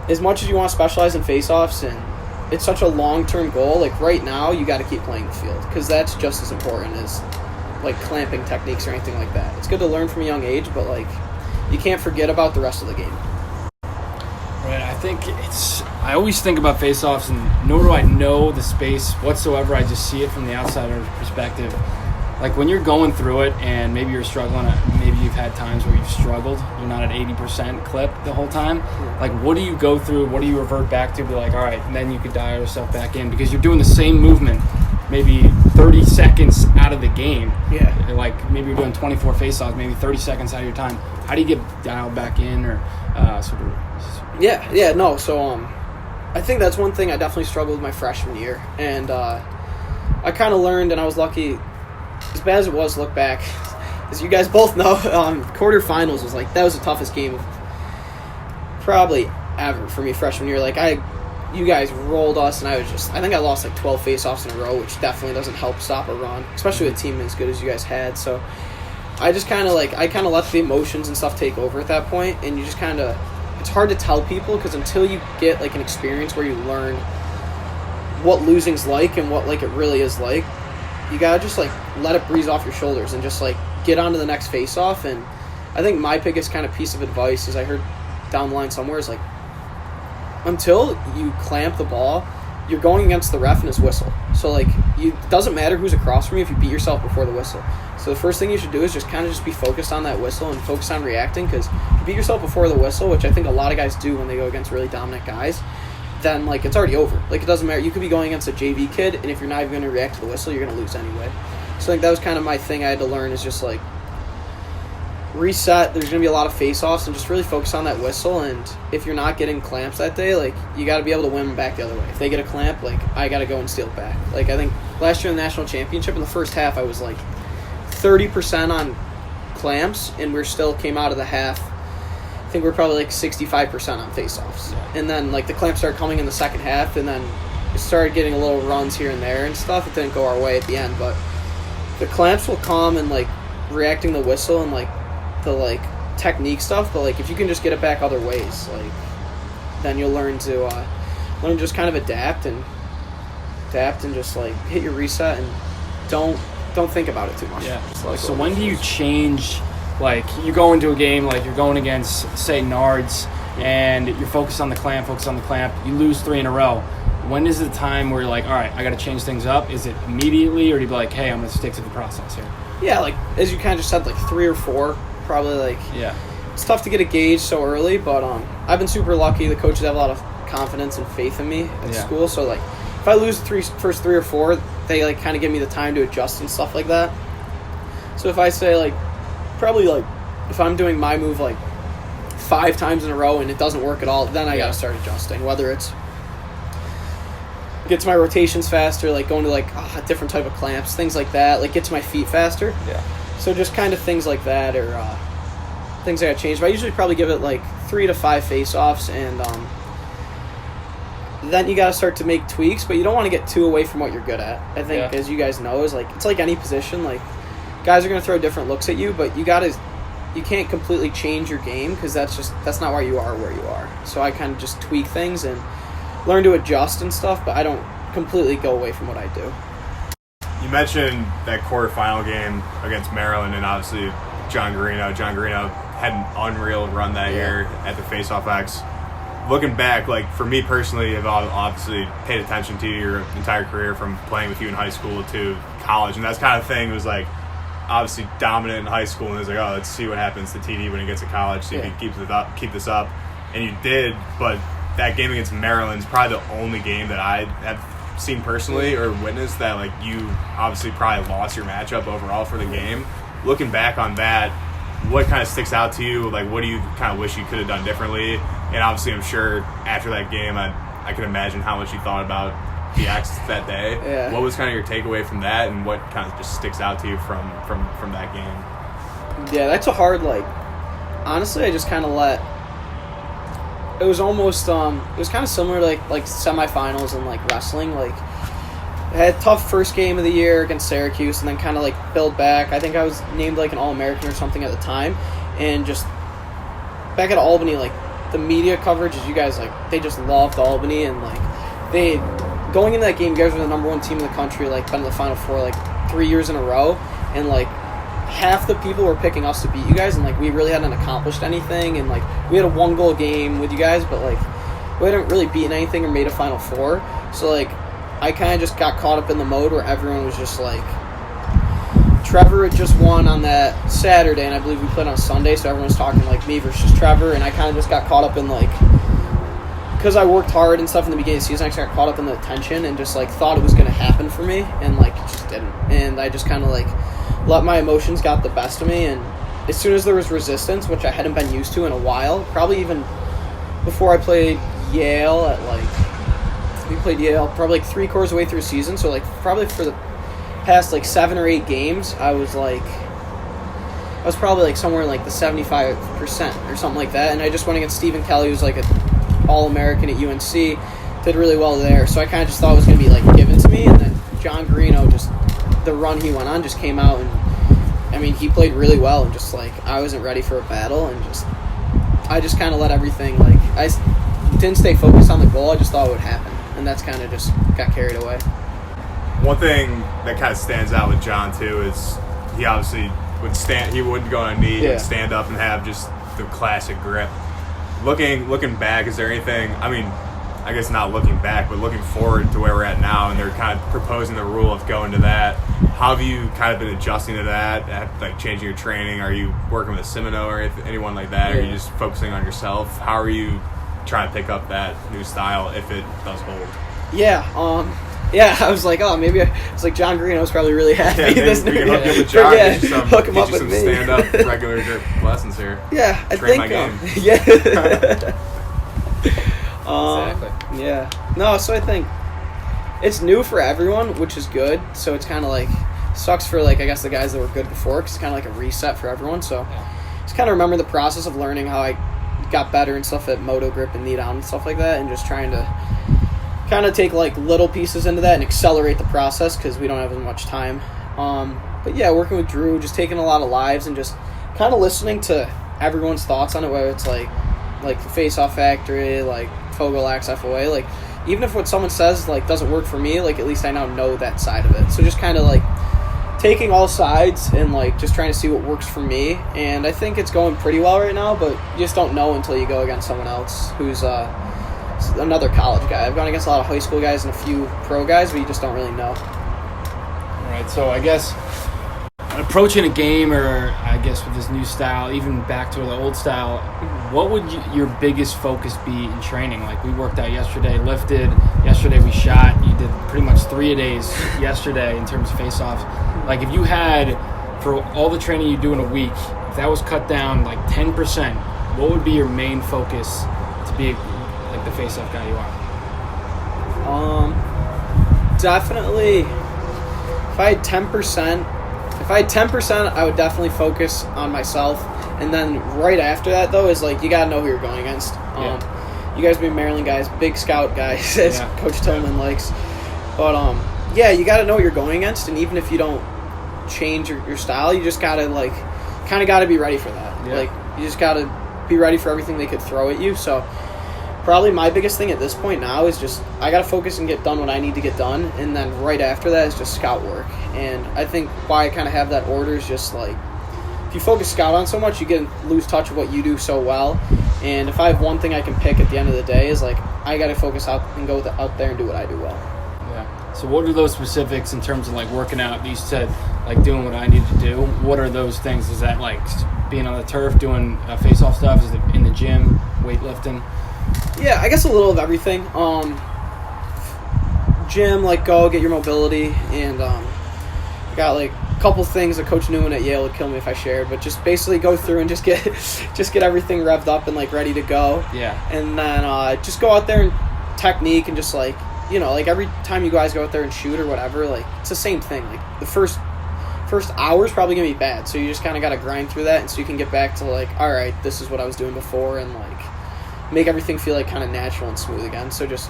as much as you want to specialize in face-offs, and it's such a long-term goal, like right now you got to keep playing the field, because that's just as important as like clamping techniques or anything like that. It's good to learn from a young age, but like you can't forget about the rest of the game. Right, I think I always think about face-offs, and nor do I know the space whatsoever. I just see it from the outsider perspective. Like when you're going through it and maybe you're struggling, maybe you've had times where you've struggled, you're not at 80% clip the whole time. Like what do you go through? What do you revert back to? Be like, all right, and then you could dial yourself back in, because you're doing the same movement maybe 30 seconds out of the game. Like maybe you're doing 24 face-offs, maybe 30 seconds out of your time. How do you get dialed back in, or sort of? So I think that's one thing I definitely struggled with my freshman year, and I kind of learned, and I was lucky. As bad as it was, look back, as you guys both know, quarterfinals was like, that was the toughest game of probably ever for me freshman year. Like you guys rolled us, and I think I lost like 12 face-offs in a row, which definitely doesn't help stop a run, especially with a team as good as you guys had. So I just kind of let the emotions and stuff take over at that point, and you just kind of, it's hard to tell people, because until you get like an experience where you learn what losing's like and what like it really is like, you gotta just like let it breeze off your shoulders and just like get on to the next face-off. And I think my biggest kind of piece of advice is, I heard down the line somewhere, is like, until you clamp the ball, you're going against the ref and his whistle. So like it doesn't matter who's across from you if you beat yourself before the whistle. So the first thing you should do is just kind of just be focused on that whistle and focus on reacting, because if you beat yourself before the whistle, which I think a lot of guys do when they go against really dominant guys, then like it's already over. Like it doesn't matter. You could be going against a JV kid, and if you're not even going to react to the whistle, you're going to lose anyway. So I think that was kind of my thing I had to learn, is just like reset. There's going to be a lot of face-offs, and just really focus on that whistle. And if you're not getting clamps that day, like, you got to be able to win them back the other way. If they get a clamp, like, I got to go and steal it back. Like, I think last year in the national championship, in the first half, I was like 30% on clamps, and we still came out of the half. I think we're probably like 65% on face-offs. Yeah. And then, like, the clamps started coming in the second half, and then it started getting a little runs here and there and stuff. It didn't go our way at the end, but the clamps will come and, like, reacting the whistle and, like, the, like, technique stuff. But, like, if you can just get it back other ways, like, then you'll learn to just kind of adapt and just, like, hit your reset and don't think about it too much. Yeah. Just let it So go. when do you change? Like, you go into a game, like you're going against, say, Nards, and you're focused on the clamp. You lose 3 in a row. When is the time where you're like, all right, I got to change things up? Is it immediately, or do you be like, hey, I'm going to stick to the process here? Yeah, like, as you kind of just said, like 3 or 4, probably, like, Yeah. it's tough to get a gauge so early, but I've been super lucky. The coaches have a lot of confidence and faith in me at Yeah. school, so, like, if I lose the first 3 or 4, they, like, kind of give me the time to adjust and stuff like that. So if I say, like, probably, like, if I'm doing my move, like, 5 times in a row and it doesn't work at all, then I got to start adjusting, whether it's get to my rotations faster, like going to, like, a different type of clamps, things like that, like get to my feet faster. Yeah. So just kind of things like that, or things I got to change. But I usually probably give it like 3 to 5 face-offs, and then you got to start to make tweaks, but you don't want to get too away from what you're good at. I think, as you guys know, is like, it's like any position. Like, guys are going to throw different looks at you, but you can't completely change your game, because that's not why you are where you are. So I kind of just tweak things and learn to adjust and stuff, but I don't completely go away from what I do. You mentioned that quarterfinal game against Maryland, and obviously John Garino. John Garino had an unreal run that year at the Faceoff X. Looking back, like, for me personally, I've obviously paid attention to your entire career from playing with you in high school to college, and that's kind of thing was like obviously dominant in high school, and it was like, oh, let's see what happens to TD when he gets to college, see if he keep this up, and you did. But that game against Maryland's probably the only game that I have seen personally or witnessed that, like, you obviously probably lost your matchup overall for the game. Looking back on that, what kind of sticks out to you? Like, what do you kind of wish you could have done differently? And obviously, I'm sure after that game, I can imagine how much you thought about the X that day. Yeah. What was kind of your takeaway from that, and what kind of just sticks out to you from that game? Yeah, that's a hard, like, honestly, I just kind of let. It was almost it was kind of similar to like semifinals and, like, wrestling. Like, I had a tough first game of the year against Syracuse, and then kind of, like, build back. I think I was named, like, an All-American or something at the time, and just back at Albany, like, the media coverage is, you guys, like, they just loved Albany, and, like, they going into that game, you guys were the number 1 team in the country, like, been in the Final Four like 3 years in a row, and, like, half the people were picking us to beat you guys, and, like, we really hadn't accomplished anything, and, like, we had a 1-goal game with you guys, but, like, we hadn't really beaten anything or made a Final Four. So, like, I kind of just got caught up in the mode where everyone was just like, Trevor had just won on that Saturday, and I believe we played on Sunday, so everyone's talking like me versus Trevor, and I kind of just got caught up in, like, because I worked hard and stuff in the beginning of the season, I just got caught up in the tension and just, like, thought it was going to happen for me, and, like, it just didn't. And I just kind of, like, let my emotions got the best of me, and as soon as there was resistance, which I hadn't been used to in a while, probably even before I played Yale at, like, we played Yale probably like 3/4 of the way through the season, so, like, probably for the past, like, 7 or 8 games, I was probably, like, somewhere in, like, the 75% or something like that, and I just went against Stephen Kelly, who's, like, an All-American at UNC, did really well there, so I kind of just thought it was going to be, like, given to me, and then John Garino, just the run he went on, just came out, and, I mean, he played really well, and just, like, I wasn't ready for a battle, and I just kind of let everything, like, I didn't stay focused on the goal, I just thought it would happen, and that's kind of just got carried away. One thing that kind of stands out with John too is he obviously would stand. He wouldn't go on a knee and stand up and have just the classic grip. Looking back, is there anything? I mean, I guess not looking back, but looking forward to where we're at now, and they're kind of proposing the rule of going to that. How have you kind of been adjusting to that? Like, changing your training? Are you working with a Semino or anyone like that? Or are you just focusing on yourself? How are you trying to pick up that new style if it does hold? Yeah, Yeah, I was like, oh, maybe it's like John Greeno's probably really happy. Yeah, this we new can hook year. up with John. Yeah, Get you some, hook him get up you with some me. stand-up regular lessons here. Yeah, I Train think. my game. Yeah. Exactly. Yeah. No, so I think it's new for everyone, which is good. So it's kind of like sucks for like I guess the guys that were good before, because it's kind of like a reset for everyone. So just kind of remember the process of learning how I got better and stuff at moto grip and knee down and stuff like that, and just trying to kind of take like little pieces into that and accelerate the process because we don't have as much time. But yeah, working with Drew, just taking a lot of lives and just kind of listening to everyone's thoughts on it, whether it's like the Face-Off Factory, like Fogel-Axe FOA, like even if what someone says like doesn't work for me, like at least I now know that side of it. So just kind of like taking all sides and like just trying to see what works for me, and I think it's going pretty well right now, but you just don't know until you go against someone else who's another college guy. I've gone against a lot of high school guys and a few pro guys, but you just don't really know. All right, so I guess approaching a game, or I guess with this new style, even back to the old style, what would your biggest focus be in training? Like, we worked out yesterday, lifted. Yesterday we shot. You did pretty much 3-a-days yesterday in terms of face-offs. Like, if you had, for all the training you do in a week, if that was cut down like 10%, what would be your main focus to be like the face-off guy you are? Definitely, if I had 10%, I would definitely focus on myself. And then right after that, though, is like you gotta know who you're going against. You guys being Maryland guys, big scout guys, as Coach Tillman likes. But yeah, you gotta know what you're going against, and even if you don't change your style, you just gotta like kind of gotta be ready for that. Yeah. Like you just gotta be ready for everything they could throw at you. So probably my biggest thing at this point now is just I gotta focus and get done what I need to get done, and then right after that is just scout work. And I think why I kind of have that order is just like, if you focus scout on so much, you lose touch of what you do so well. And if I have one thing I can pick at the end of the day is like, I got to focus out and go out there and do what I do well. Yeah. So what are those specifics in terms of like working out? You said like doing what I need to do. What are those things? Is that like being on the turf, doing face-off stuff? Is it in the gym, weightlifting? Yeah, I guess a little of everything. Gym, like go get your mobility, and got like couple things that Coach Newman at Yale would kill me if I shared, but just basically go through and just get everything revved up and like ready to go. Yeah. And then just go out there and technique and just like, you know, like every time you guys go out there and shoot or whatever, like it's the same thing. Like the first hour is probably gonna be bad, so you just kind of got to grind through that, and so you can get back to like, all right, this is what I was doing before, and like make everything feel like kind of natural and smooth again. So just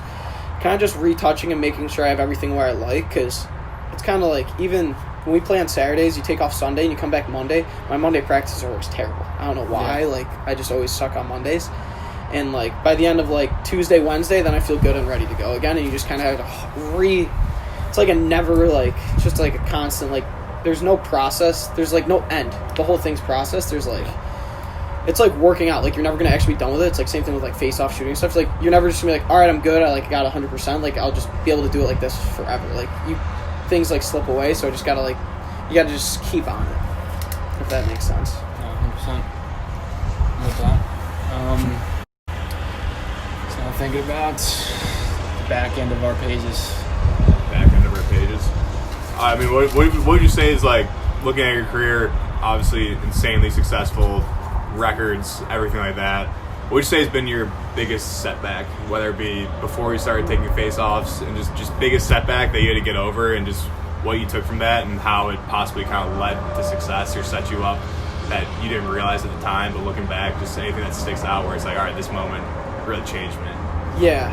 kind of just retouching and making sure I have everything where I like, because it's kind of like even when we play on Saturdays, you take off Sunday and you come back Monday. My Monday practices are always terrible. I don't know why. Yeah. Like, I just always suck on Mondays. And, like, by the end of, like, Tuesday, Wednesday, then I feel good and ready to go again. And you just kind of have to it's like a never, like, it's just like a constant, like, there's no process. There's, like, no end. The whole thing's process. There's, like, it's like working out. Like, you're never going to actually be done with it. It's like same thing with, like, face-off shooting stuff. It's like, you're never just going to be like, all right, I'm good. I, like, got 100%. Like, I'll just be able to do it like this forever. Like, things like slip away, so I just gotta you gotta just keep on it, if that makes sense. 100%. With that. So I'm thinking about the back end of our pages. Back end of our pages. I mean, what would you say is like looking at your career? Obviously, insanely successful, records, everything like that. What would you say has been your biggest setback, whether it be before you started taking face-offs and just biggest setback that you had to get over, and just what you took from that and how it possibly kind of led to success or set you up that you didn't realize at the time, but looking back, just anything that sticks out where it's like, all right, this moment really changed me. Yeah.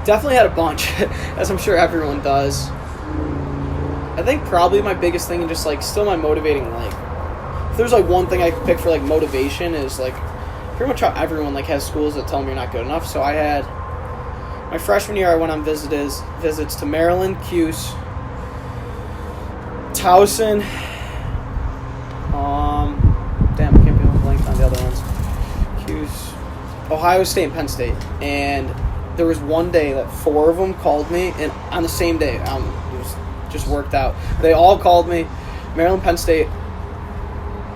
Definitely had a bunch, as I'm sure everyone does. I think probably my biggest thing and just like still my motivating, like, if there's like one thing I could pick for like motivation is like pretty much how everyone like has schools that tell them you're not good enough. So I had my freshman year, I went on visits to Maryland, Cuse, Towson, damn, I can't be blank on the other ones. Cuse, Ohio State, and Penn State. And there was one day that 4 of them called me, and on the same day, it was just worked out. They all called me. Maryland, Penn State,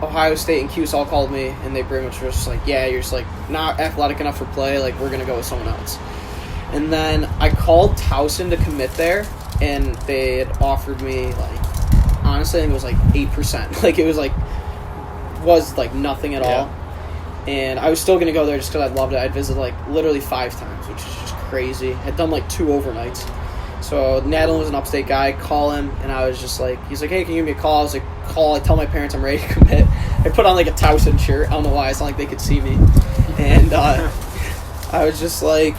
Ohio State, and Cuse all called me, and they pretty much were just like, yeah, you're just like not athletic enough for play, like we're gonna go with someone else. And then I called Towson to commit there, and they had offered me, like, honestly, I think it was like 8%. Like, it was like nothing at all. And I was still going to go there just because I loved it. I'd visited, like, literally 5 times, which is just crazy. I'd done, like, 2 overnights. So Nadlin was an upstate guy. I call him, and I was just like, he's like, hey, can you give me a call? I was like, call. I tell my parents I'm ready to commit. I put on, like, a Towson shirt. I don't know why. It's not like they could see me. And I was just like,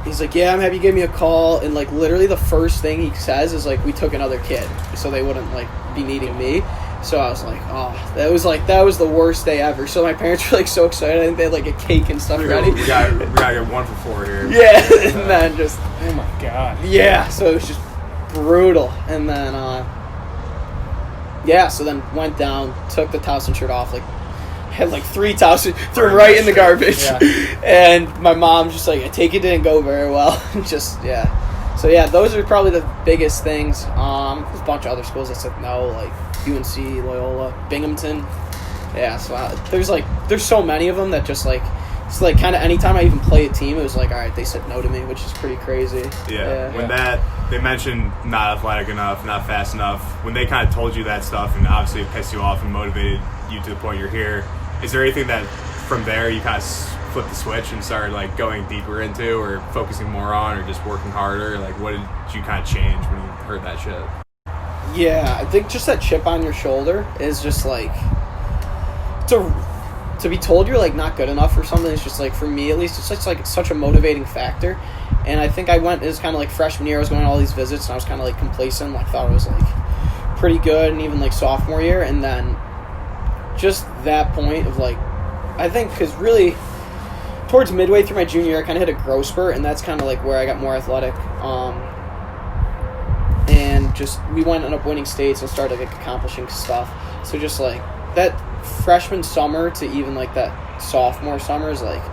he's like, yeah, I'm happy you gave me a call. And, like, literally the first thing he says is, like, we took another kid so they wouldn't, like, be needing me. So I was like, oh, that was the worst day ever. So my parents were, like, so excited. I think they had, like, a cake and stuff ready. We gotta get 1 for 4 here. Yeah, and then just... Oh, my God. Yeah, so it was just brutal. And then, so then went down, took the Towson shirt off, like, had, like, 3 Towson, threw them right in the garbage. Yeah. And my mom just, like, I take it didn't go very well. Just, yeah. So, yeah, those are probably the biggest things. There's a bunch of other schools that said no, like UNC, Loyola, Binghamton. Yeah, so there's so many of them that just, like, it's like kind of anytime I even play a team, it was like, all right, they said no to me, which is pretty crazy. Yeah. When they mentioned not athletic enough, not fast enough, when they kind of told you that stuff and obviously it pissed you off and motivated you to the point you're here, is there anything that from there you kind of flipped the switch and started, like, going deeper into or focusing more on or just working harder? Like, what did you kind of change when you heard that shit? Yeah, I think just that chip on your shoulder is just, like, to be told you're, like, not good enough or something is just, like, for me at least, it's just, like, such a motivating factor. And I think it was kind of like freshman year, I was going on all these visits and I was kind of, like, complacent, like, thought it was, like, pretty good, and even, like, sophomore year, and then just that point of, like, I think because really towards midway through my junior year I kind of hit a growth spurt, and that's kind of, like, where I got more athletic. And just we ended up winning states and started, like, accomplishing stuff. So just, like, that freshman summer to even, like, that sophomore summer is, like,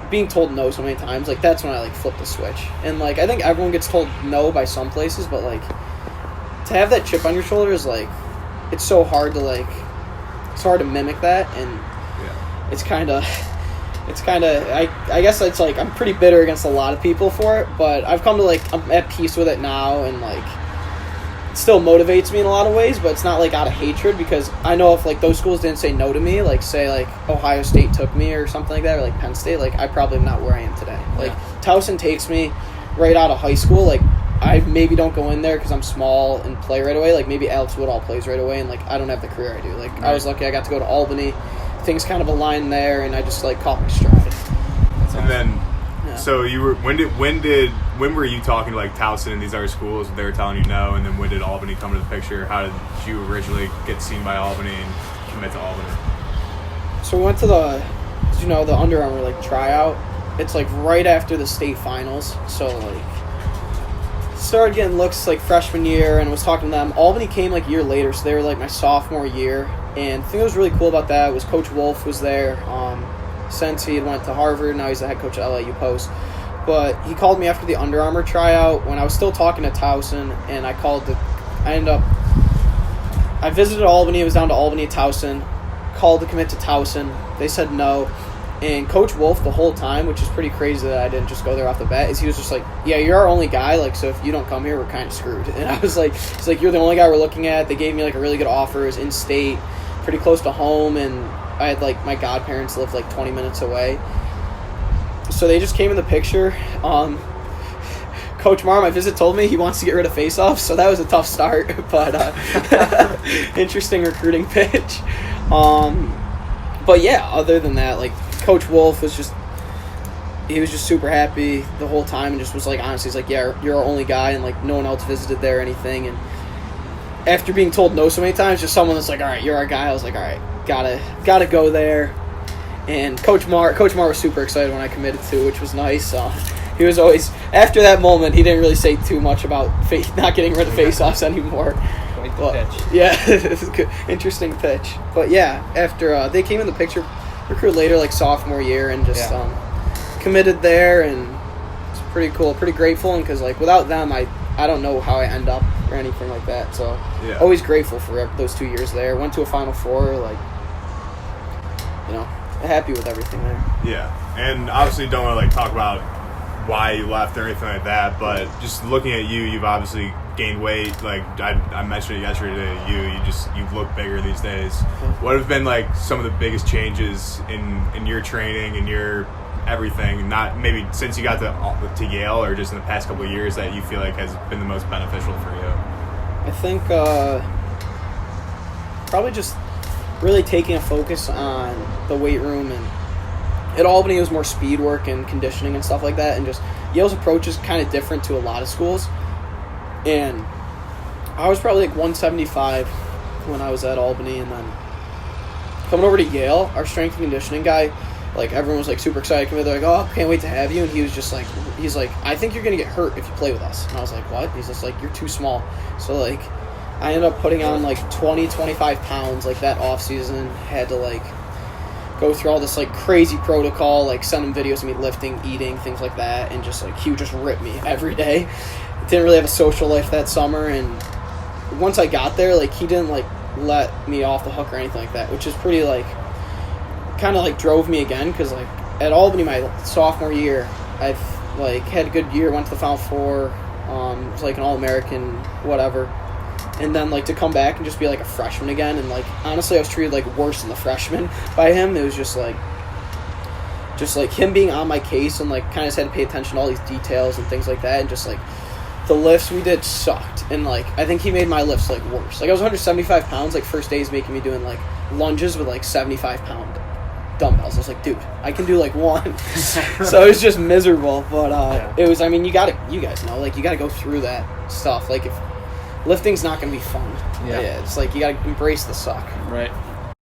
being told no so many times, like, that's when I, like, flipped the switch. And, like, I think everyone gets told no by some places, but, like, to have that chip on your shoulder is, like, it's so hard to, like, it's hard to mimic that, and it's kind of I guess it's, like, I'm pretty bitter against a lot of people for it, but I've come to, like, I'm at peace with it now, and, like, it still motivates me in a lot of ways, but it's not, like, out of hatred, because I know if, like, those schools didn't say no to me, like, say, like, Ohio State took me or something like that, or, like, Penn State, like, I probably am not where I am today. Like, Towson takes me right out of high school, like, I maybe don't go in there because I'm small and play right away. Like, maybe Alex Woodall plays right away, and, like, I don't have the career I do. Like, I was lucky I got to go to Albany. Things kind of aligned there, and I just, like, caught my stride. And then, so you were when were you talking to, like, Towson and these other schools? They were telling you no, and then when did Albany come into the picture? How did you originally get seen by Albany and commit to Albany? So we went to the Under Armour, like, tryout. It's, like, right after the state finals, so, like, started getting looks, like, freshman year, and was talking to them. Albany came, like, a year later, so they were, like, my sophomore year. And the thing that was really cool about that was Coach Wolf was there. Since he had went to Harvard, now he's the head coach at LAU Post. But he called me after the Under Armour tryout when I was still talking to Towson, and I visited Albany. It was down to Albany, Towson. Called to commit to Towson. They said no. And Coach Wolf the whole time, which is pretty crazy that I didn't just go there off the bat, is he was just like, yeah, you're our only guy, like, so if you don't come here, we're kind of screwed. And I was like, he's like, you're the only guy we're looking at. They gave me, like, a really good offer. It was in state, pretty close to home, and I had, like, my godparents lived, like, 20 minutes away. So they just came in the picture. Coach Marr, my visit, told me he wants to get rid of faceoffs, so that was a tough start, but interesting recruiting pitch. But yeah, other than that, like, Coach Wolf was just super happy the whole time, and just was like, honestly, he's like, yeah, you're our only guy, and, like, no one else visited there or anything. And after being told no so many times, just someone that's like, all right, you're our guy. I was like, all right, gotta go there. And Coach Marr was super excited when I committed to, which was nice. He was always, after that moment, he didn't really say too much about not getting rid of face-offs anymore. Quite the pitch. Yeah, interesting pitch. But yeah, after they came in the picture, recruit later, like sophomore year, and just committed there, and it's pretty cool, pretty grateful, and because, like, without them, I don't know how I end up or anything like that. So always grateful for those 2 years there. Went to a Final Four, like, happy with everything there. Yeah, and obviously don't want to, like, talk about why you left or anything like that, but just looking at you, you've obviously gained weight. Like I mentioned it yesterday to you look bigger these days. What have been like some of the biggest changes in your training and your everything, not maybe since you got to Yale or just in the past couple of years, that you feel like has been the most beneficial for you? I think probably just really taking a focus on the weight room. And at Albany, it was more speed work and conditioning and stuff like that. And just Yale's approach is kind of different to a lot of schools. And I was probably like 175 when I was at Albany. And then coming over to Yale, our strength and conditioning guy, like everyone was like super excited. They're like, "Oh, can't wait to have you." And he was just like, he's like, "I think you're gonna get hurt if you play with us." And I was like, "What?" He's just like, "You're too small." So like, I ended up putting on like 25 pounds like that off season. Had to like go through all this like crazy protocol, like send him videos of me lifting, eating, things like that, and just like he would just rip me every day. Didn't really have a social life that summer, and once I got there, like he didn't like let me off the hook or anything like that, which is pretty like kind of like drove me again, because like at Albany my sophomore year I've like had a good year, went to the Final Four, was like an All-American whatever, and then like to come back and just be like a freshman again, and like honestly I was treated like worse than the freshman by him. It was just like him being on my case, and like kind of just had to pay attention to all these details and things like that, and just like the lifts we did sucked, and like I think he made my lifts like worse. Like I was 175 pounds, like first day he's making me doing like lunges with like 75-pound dumbbells. I was like, dude, I can do like one. So it was just miserable, but it was, I mean, you guys know, like you gotta go through that stuff. Like if lifting's not gonna be fun, it's like you gotta embrace the suck. Right.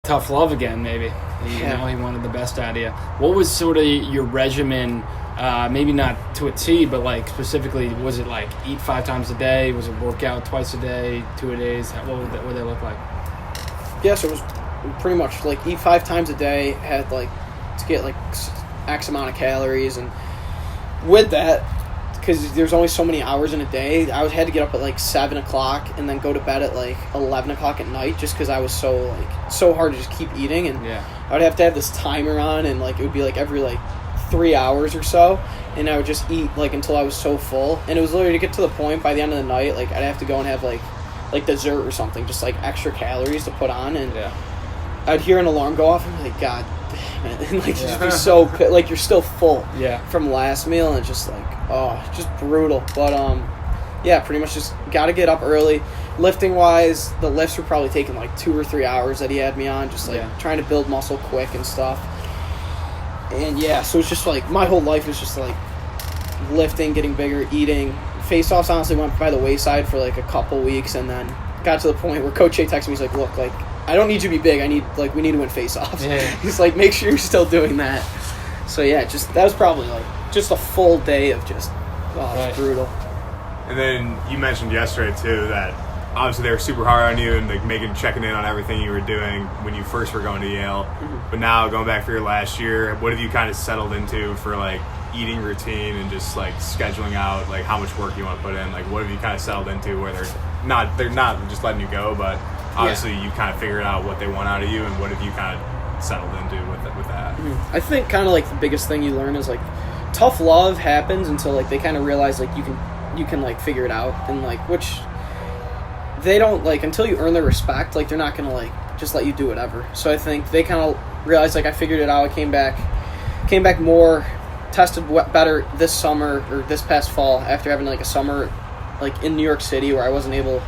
Tough love again, maybe. You know, he wanted the best out of you. What was sort of your regimen? Maybe not to a T, but like specifically, was it like eat 5 times a day? Was it workout twice a day, 2 a days? What would that look like? Yeah, so it was pretty much like eat 5 times a day, had like to get like X amount of calories, and with that, because there's only so many hours in a day, I had to get up at like 7 o'clock and then go to bed at like 11 o'clock at night, just because I was so hard to just keep eating, and I would have to have this timer on, and like it would be like every like 3 hours or so, and I would just eat like until I was so full, and it was literally to get to the point by the end of the night like I'd have to go and have like dessert or something, just like extra calories to put on, and I'd hear an alarm go off and be like, God damn it, and like just be so like you're still full from last meal, and it's just like just brutal. But pretty much just got to get up early. Lifting wise, the lifts were probably taking like 2 or 3 hours that he had me on, just like trying to build muscle quick and stuff. And so it's just like my whole life is just like lifting, getting bigger, eating. Face-offs honestly went by the wayside for like a couple weeks, and then got to the point where Coach A texted me, he's like, look, like I don't need you to be big, we need to win face-offs. He's like, make sure you're still doing that. So just that was probably like just a full day of just it's brutal. And then you mentioned yesterday too that obviously they were super hard on you and like checking in on everything you were doing when you first were going to Yale. But now going back for your last year, what have you kind of settled into for like eating routine and just like scheduling out like how much work you want to put in? Like what have you kind of settled into where they're not just letting you go, but obviously you kind of figured out what they want out of you, and what have you kind of settled into with that? I think kind of like the biggest thing you learn is like tough love happens until like they kind of realize like you can like figure it out, and like which they don't like until you earn their respect, like they're not gonna like just let you do whatever. So I think they kind of realized like I figured it out. I came back more, tested better this summer or this past fall after having like a summer like in New York City where I wasn't able.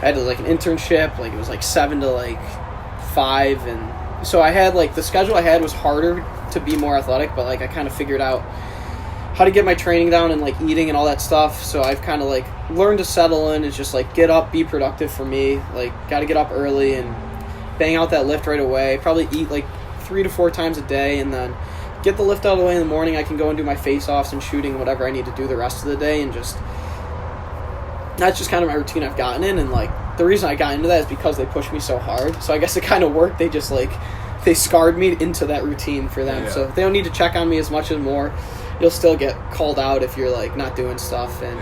I had like an internship, like it was like 7 to like 5, and so I had like the schedule I had was harder to be more athletic, but like I kind of figured out how to get my training down and like eating and all that stuff. So I've kind of like learned to settle in. It's just like get up, be productive for me. Like got to get up early and bang out that lift right away. Probably eat like 3 to 4 times a day, and then get the lift out of the way in the morning. I can go and do my face-offs and shooting, whatever I need to do the rest of the day, and just that's just kind of my routine I've gotten in. And like the reason I got into that is because they pushed me so hard. So I guess it kind of worked. They just like they scarred me into that routine for them. So they don't need to check on me as much anymore. You'll still get called out if you're like not doing stuff, and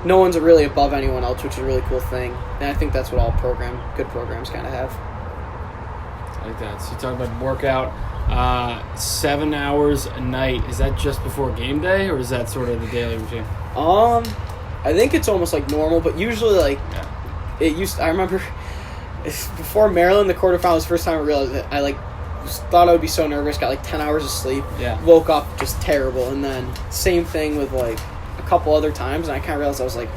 no one's really above anyone else, which is a really cool thing. And I think that's what all good programs kind of have. like that. So you talk about workout, 7 hours a night. Is that just before game day, or is that sort of the daily routine? I think it's almost like normal, but usually like I remember before Maryland, the quarterfinals, first time I realized it, I like just thought I would be so nervous, got like 10 hours of sleep, woke up just terrible, and then same thing with like a couple other times, and I kind of realized I was like,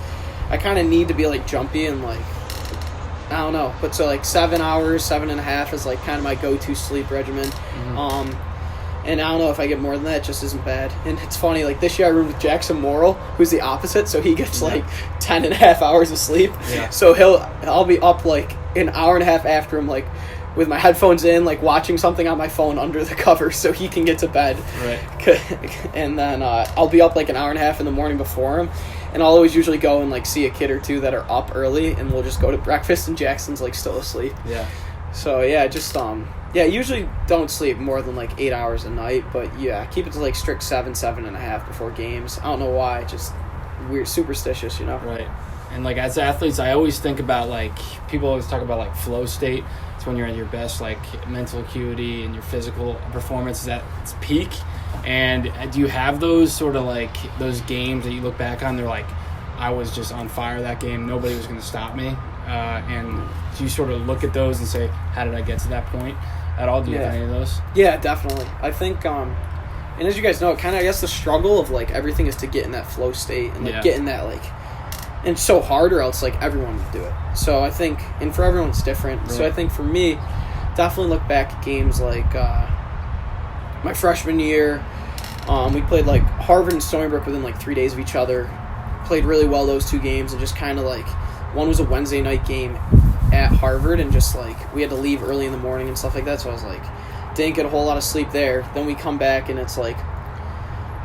I kind of need to be like jumpy and like, I don't know, but so like 7 hours, 7.5 is like kind of my go-to sleep regimen. And I don't know if I get more than that, it just isn't bad. And it's funny, like this year I roomed with Jackson Morrill, who's the opposite, so he gets like 10.5 hours of sleep. So I'll be up like an hour and a half after him, like with my headphones in, like watching something on my phone under the covers so he can get to bed. And then I'll be up like an hour and a half in the morning before him. And I'll always usually go and like see a kid or two that are up early, and we'll just go to breakfast, and Jackson's like still asleep. So just usually don't sleep more than like 8 hours a night, but keep it to like strict 7.5 before games. I don't know why, just weird, superstitious, you know. Right. And like as athletes, I always think about like people always talk about like flow state. It's when you're at your best like mental acuity and your physical performance is at its peak. And do you have those sort of like those games that you look back on? They're like, I was just on fire that game. Nobody was going to stop me. And do you sort of look at those and say, how did I get to that point at all? Do you have any of those? Yeah, definitely. I think, and as you guys know, kind of I guess the struggle of like everything is to get in that flow state and like get in that like, and it's so hard or else like everyone would do it. So I think, and for everyone it's different. Right. So I think for me, definitely look back at games like my freshman year. We played like Harvard and Stony Brook within like 3 days of each other. Played really well those two games, and just kind of like one was a Wednesday night game at Harvard, and just like we had to leave early in the morning and stuff like that. So I was like, didn't get a whole lot of sleep there. Then we come back and it's like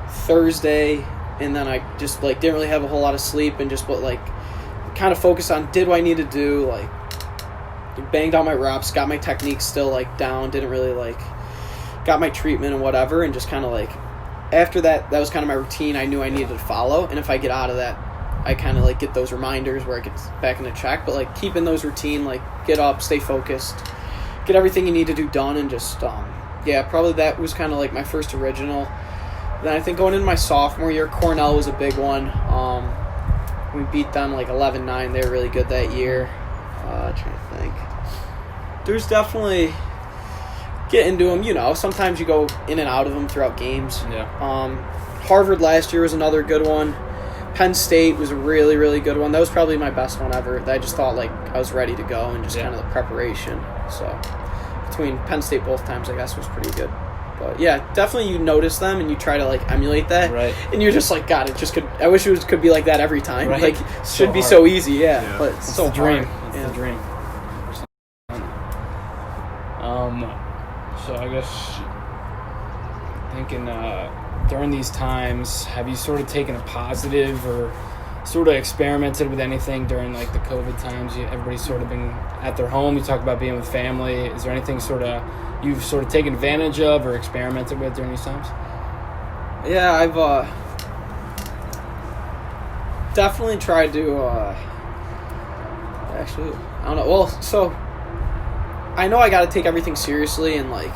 Thursday, and then I just like didn't really have a whole lot of sleep, and just like kind of focused on did what I need to do, like banged out my reps, got my technique still like down, didn't really like got my treatment and whatever, and just kind of like after that was kind of my routine I knew I needed to follow. And if I get out of that, I kind of like get those reminders where I get back into check. But like keeping those routine, like get up, stay focused, get everything you need to do done, and just probably that was kind of like my first original. Then I think going into my sophomore year, Cornell was a big one. We beat them like 11-9. They were really good that year. Trying to think. There's definitely get into them, you know. Sometimes you go in and out of them throughout games. Harvard last year was another good one. Penn State was a really, really good one. That was probably my best one ever. I just thought like I was ready to go, and just kind of the preparation. So between Penn State both times, I guess, was pretty good. But yeah, definitely you notice them and you try to like emulate that. Right. And you're just like, God, it just could. I wish it could be like that every time. Right. Like should be so easy. Yeah. But it's so the dream. Hard. It's the dream. So I guess thinking during these times, have you sort of taken a positive or sort of experimented with anything during like the COVID times? Everybody's sort of been at their home. You talk about being with family. Is there anything sort of you've sort of taken advantage of or experimented with during these times? Yeah, I've definitely tried to actually, I don't know. Well, so I know I got to take everything seriously, and like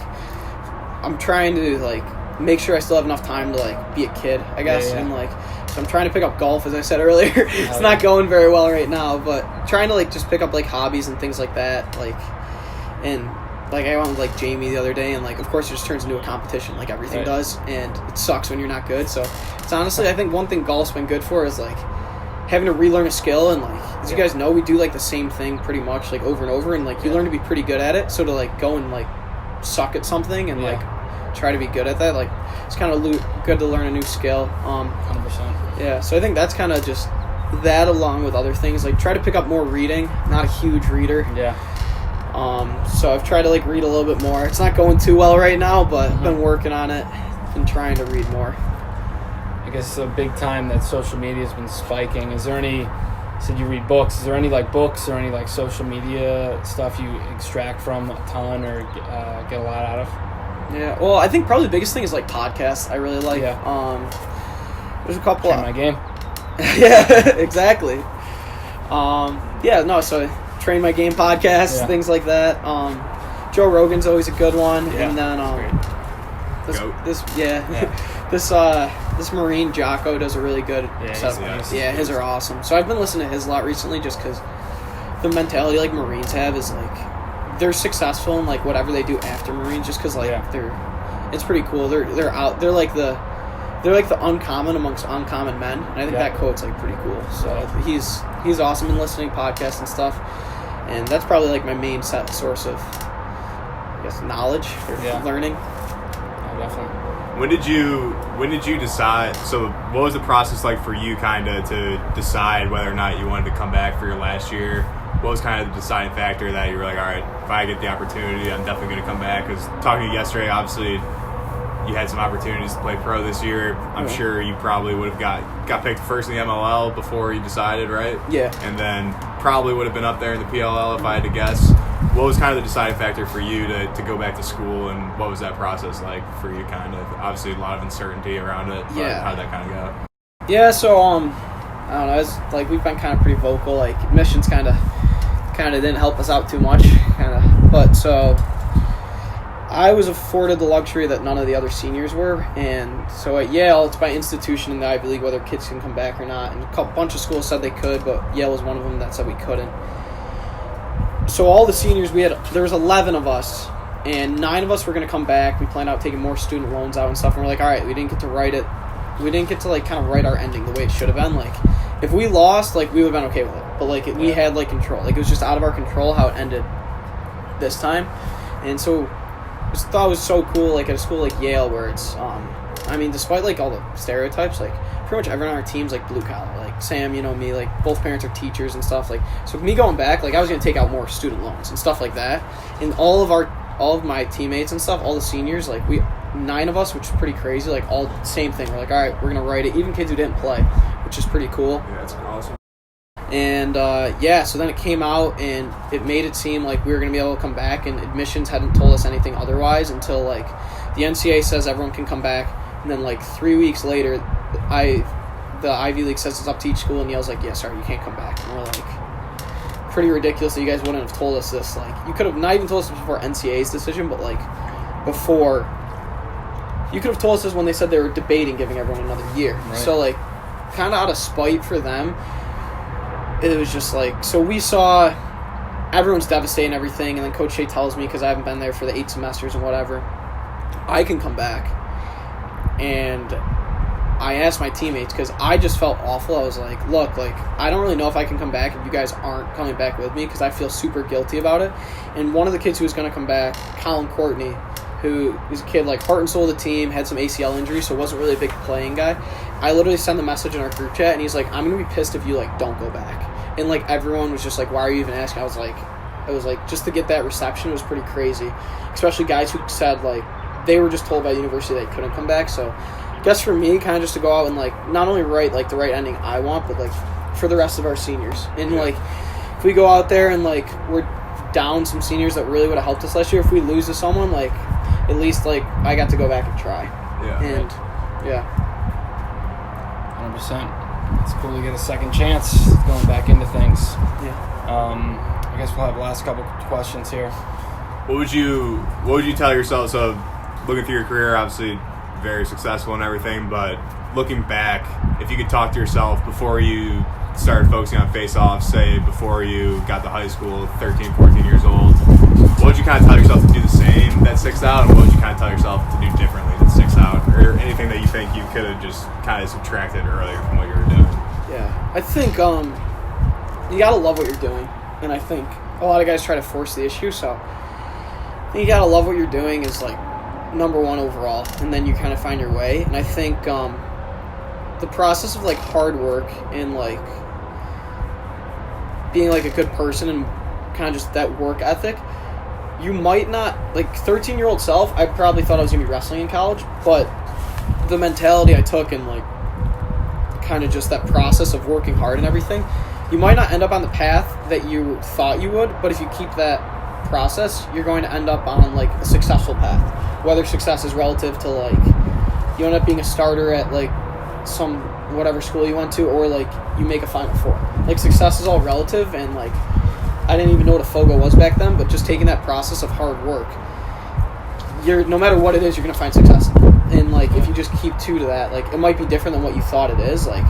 I'm trying to like make sure I still have enough time to like be a kid, I guess. And like so I'm trying to pick up golf, as I said earlier. It's not going very well right now, but trying to like just pick up like hobbies and things like that, like. And like I went with like Jamie the other day, and like of course it just turns into a competition like everything does, and it sucks when you're not good. So it's honestly, I think one thing golf's been good for is like having to relearn a skill, and like as you guys know, we do like the same thing pretty much like over and over, and like you learn to be pretty good at it. So to like go and like suck at something and like try to be good at that, like it's kind of good to learn a new skill. 100%. Yeah, so I think that's kind of just that, along with other things like try to pick up more reading. Not a huge reader. So I've tried to like read a little bit more. It's not going too well right now, but I've been working on it and trying to read more. I guess a big time that social media has been spiking. Is there any, you said you read books, is there any like books or any like social media stuff you extract from a ton or get a lot out of? Yeah, well, I think probably the biggest thing is like podcasts. I really like. There's a couple. Train my game. Yeah, exactly. So Train My Game podcast, things like that. Joe Rogan's always a good one, Yeah, and then this Marine Jocko does a really good stuff. His are awesome. So I've been listening to his a lot recently, just because the mentality like Marines have is like they're successful in like whatever they do after Marines, just because it's pretty cool. They're like the uncommon amongst uncommon men, and I think that quote's like pretty cool. So he's awesome in listening podcasts and stuff, and that's probably like my main source of, I guess, knowledge or learning. Yeah, definitely. When did you decide? So what was the process like for you, kind of, to decide whether or not you wanted to come back for your last year? What was kind of the deciding factor that you were like, all right, if I get the opportunity, I'm definitely going to come back? Because talking to you yesterday, obviously, you had some opportunities to play pro this year. I'm sure you probably would have got picked first in the MLL before you decided, right? Yeah. And then probably would have been up there in the PLL if I had to guess. What was kind of the deciding factor for you to go back to school, and what was that process like for you, kind of? Obviously, a lot of uncertainty around it, but how did that kind of go? Yeah, so, I don't know, it's like we've been kind of pretty vocal. Like, admissions kind of didn't help us out too much, but so I was afforded the luxury that none of the other seniors were, and so at Yale, it's by institution in the Ivy League whether kids can come back or not, and a bunch of schools said they could, but Yale was one of them that said we couldn't. So all the seniors, there was 11 of us, and 9 of us were going to come back. We planned out taking more student loans out and stuff, and we're like, all right, we didn't get to write it. We didn't get to, like, kind of write our ending the way it should have been. Like, if we lost, like, we would have been okay with it. But, like, we had, like, control. Like, it was just out of our control how it ended this time. And so I just thought it was so cool, like, at a school like Yale where it's, despite, like, all the stereotypes, like, pretty much everyone on our team's, like, blue collar. Like, Sam, me, like, both parents are teachers and stuff. Like, so me going back, like, I was going to take out more student loans and stuff like that. And all of my teammates and stuff, all the seniors, like, 9 of us, which is pretty crazy, like, all same thing. We're like, all right, we're going to write it. Even kids who didn't play, which is pretty cool. Yeah, that's awesome. And, so then it came out, and it made it seem like we were going to be able to come back, and admissions hadn't told us anything otherwise until, like, the NCAA says everyone can come back, and then, like, 3 weeks later, the Ivy League says it's up to each school, and Yale's like, yeah, sorry, you can't come back. And we're like, pretty ridiculous that you guys wouldn't have told us this. Like, you could have not even told us this before NCAA's decision, but, like, before, you could have told us this when they said they were debating giving everyone another year. Right. So, like, kind of out of spite for them, it was just like, so we saw everyone's devastated and everything, and then Coach Shea tells me, because I haven't been there for the 8 semesters and whatever, I can come back. And I asked my teammates, because I just felt awful. I was like, look, like, I don't really know if I can come back if you guys aren't coming back with me, because I feel super guilty about it. And one of the kids who was going to come back, Colin Courtney, who is a kid, like, heart and soul of the team, had some ACL injury, so wasn't really a big playing guy. I literally sent the message in our group chat, and he's like, I'm going to be pissed if you, like, don't go back. And, like, everyone was just like, why are you even asking? I was like, just to get that reception was pretty crazy, especially guys who said, like, they were just told by the university they couldn't come back. So I guess for me, kind of just to go out and, like, not only write, like, the right ending I want, but, like, for the rest of our seniors. And, like, if we go out there and, like, we're down some seniors that really would have helped us last year, if we lose to someone, like, at least, like, I got to go back and try. Yeah. And, 100%. It's cool to get a second chance going back into things. Yeah. I guess we'll have the last couple questions here. What would you tell yourself? So, looking through your career, obviously very successful and everything, but looking back, if you could talk to yourself before you started focusing on face-offs, say before you got to high school, 13, 14 years old, what would you kind of tell yourself to do the same that sticks out, and what would you kind of tell yourself to do differently that sticks out, or anything that you think you could have just kind of subtracted earlier from what you were doing? Yeah, I think you gotta love what you're doing, and I think a lot of guys try to force the issue, so I think you gotta love what you're doing is, like, number one overall, and then you kind of find your way. And I think the process of, like, hard work and, like, being, like, a good person and kind of just that work ethic, you might not, like, 13-year-old self, I probably thought I was going to be wrestling in college, but the mentality I took and, like, kind of just that process of working hard and everything, you might not end up on the path that you thought you would, but if you keep that process, you're going to end up on, like, a successful path. Whether success is relative to, like, you end up being a starter at, like, some whatever school you went to, or, like, you make a Final Four. Like, success is all relative, and, like, I didn't even know what a FOGO was back then, but just taking that process of hard work, no matter what it is, you're going to find success in it. And, like, if you just keep to that, like, it might be different than what you thought it is. Like,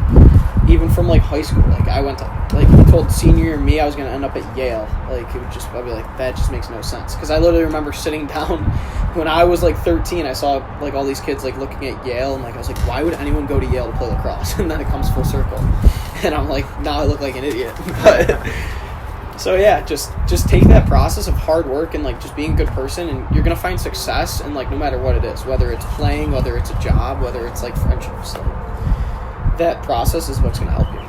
even from, like, high school, like, I went to, like, you told senior year me I was going to end up at Yale. Like, I'd be like, that just makes no sense. Because I literally remember sitting down when I was, like, 13, I saw, like, all these kids, like, looking at Yale, and, like, I was like, why would anyone go to Yale to play lacrosse? And then it comes full circle. And I'm like, now I look like an idiot. But... So yeah, just take that process of hard work and like just being a good person, and you're gonna find success in like no matter what it is, whether it's playing, whether it's a job, whether it's like friendships. Like, that process is what's gonna help you.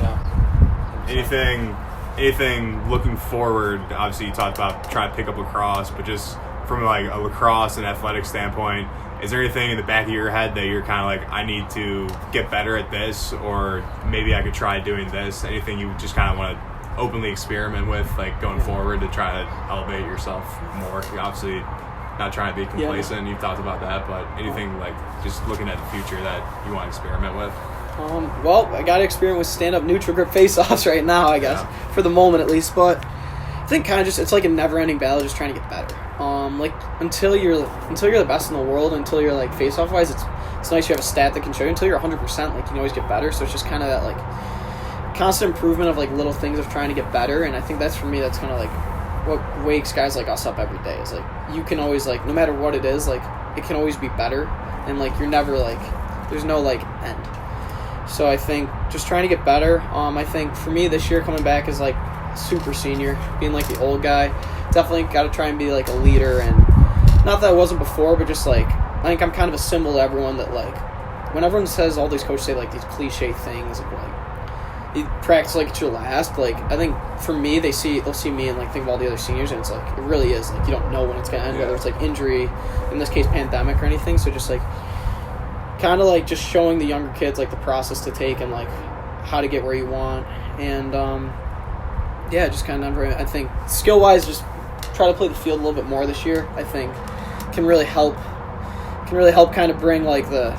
Yeah. Anything looking forward? Obviously, you talked about trying to pick up lacrosse, but just from like a lacrosse and athletic standpoint, is there anything in the back of your head that you're kind of like, I need to get better at this, or maybe I could try doing this? Anything you just kind of want to openly experiment with, like going forward to try to elevate yourself more? You're obviously not trying to be complacent. You've talked about that, but anything like just looking at the future that you want to experiment with? Well, I got to experiment with stand-up neutral grip face-offs right now, I guess, for the moment at least. But I think kind of just it's like a never-ending battle, just trying to get better. Like until you're the best in the world, until you're like face-off wise, it's nice you have a stat that can show you. Until you're 100%, like you can always get better. So it's just kind of that like constant improvement of like little things of trying to get better. And I think that's for me, that's kind of like what wakes guys like us up every day. Is like you can always like no matter what it is, like it can always be better, and like you're never like there's no like end. So I think just trying to get better. I think for me this year coming back is like super senior, being like the old guy. Definitely got to try and be like a leader, and not that I wasn't before, but just like I think I'm kind of a symbol to everyone that like when everyone says all these coaches say like these cliche things of like you practice like it's your last. Like I think for me they'll see me and like think of all the other seniors, and it's like it really is like you don't know when it's gonna end, whether it's like injury, in this case pandemic or anything. So just like kind of like just showing the younger kids like the process to take and like how to get where you want, and yeah, just kind of I think skill wise just try to play the field a little bit more this year. I think can really help kind of bring like the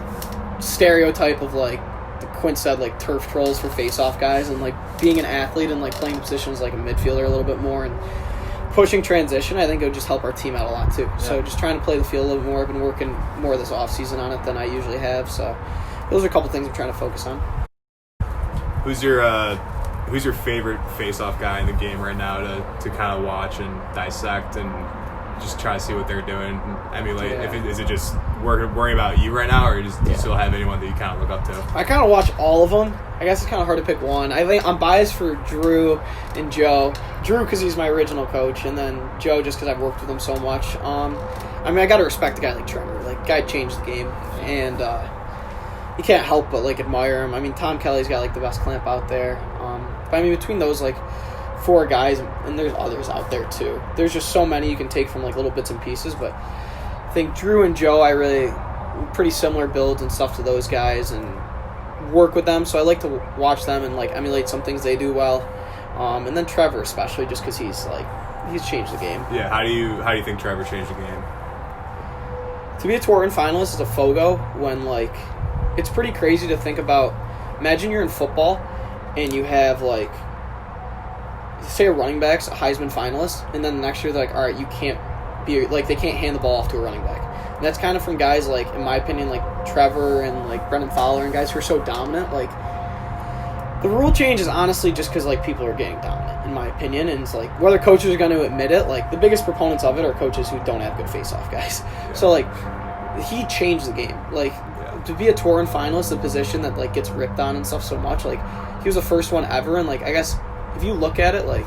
stereotype of like Quinn said, like turf trolls for face-off guys, and like being an athlete and like playing positions like a midfielder a little bit more and pushing transition. I think it would just help our team out a lot too. Yeah. So just trying to play the field a little bit more. I've been working more this off season on it than I usually have. So those are a couple things I'm trying to focus on. Who's your favorite face-off guy in the game right now to kind of watch and dissect and just try to see what they're doing and emulate? Yeah. Is it just worrying about you right now, or do you still have anyone that you kind of look up to? I kind of watch all of them. I guess it's kind of hard to pick one. I think I'm biased for Drew and Joe. Drew because he's my original coach, and then Joe just because I've worked with him so much. I mean, I got to respect a guy like Trevor. Like, guy changed the game, and you can't help but like admire him. I mean, Tom Kelly's got like the best clamp out there. But I mean, between those like four guys, and there's others out there too. There's just so many you can take from like little bits and pieces, but I think Drew and Joe, I really pretty similar builds and stuff to those guys and work with them, so I like to watch them and like emulate some things they do well. And then Trevor especially, just because he's changed the game. Yeah, how do you think Trevor changed the game? To be a Tewaaraton finalist is a FOGO when like it's pretty crazy to think about. Imagine you're in football and you have like say a running back's a Heisman finalist, and then the next year they're like, all right, you can't be like they can't hand the ball off to a running back. And that's kind of from guys like, in my opinion, like Trevor and like Brendan Fowler and guys who are so dominant. Like the rule change is honestly just because like people are getting dominant, in my opinion, and it's like whether coaches are going to admit it. Like the biggest proponents of it are coaches who don't have good face-off guys. Yeah. So like he changed the game. Like to be a Tewaaraton finalist, a position that like gets ripped on and stuff so much. Like he was the first one ever, and like I guess if you look at it, like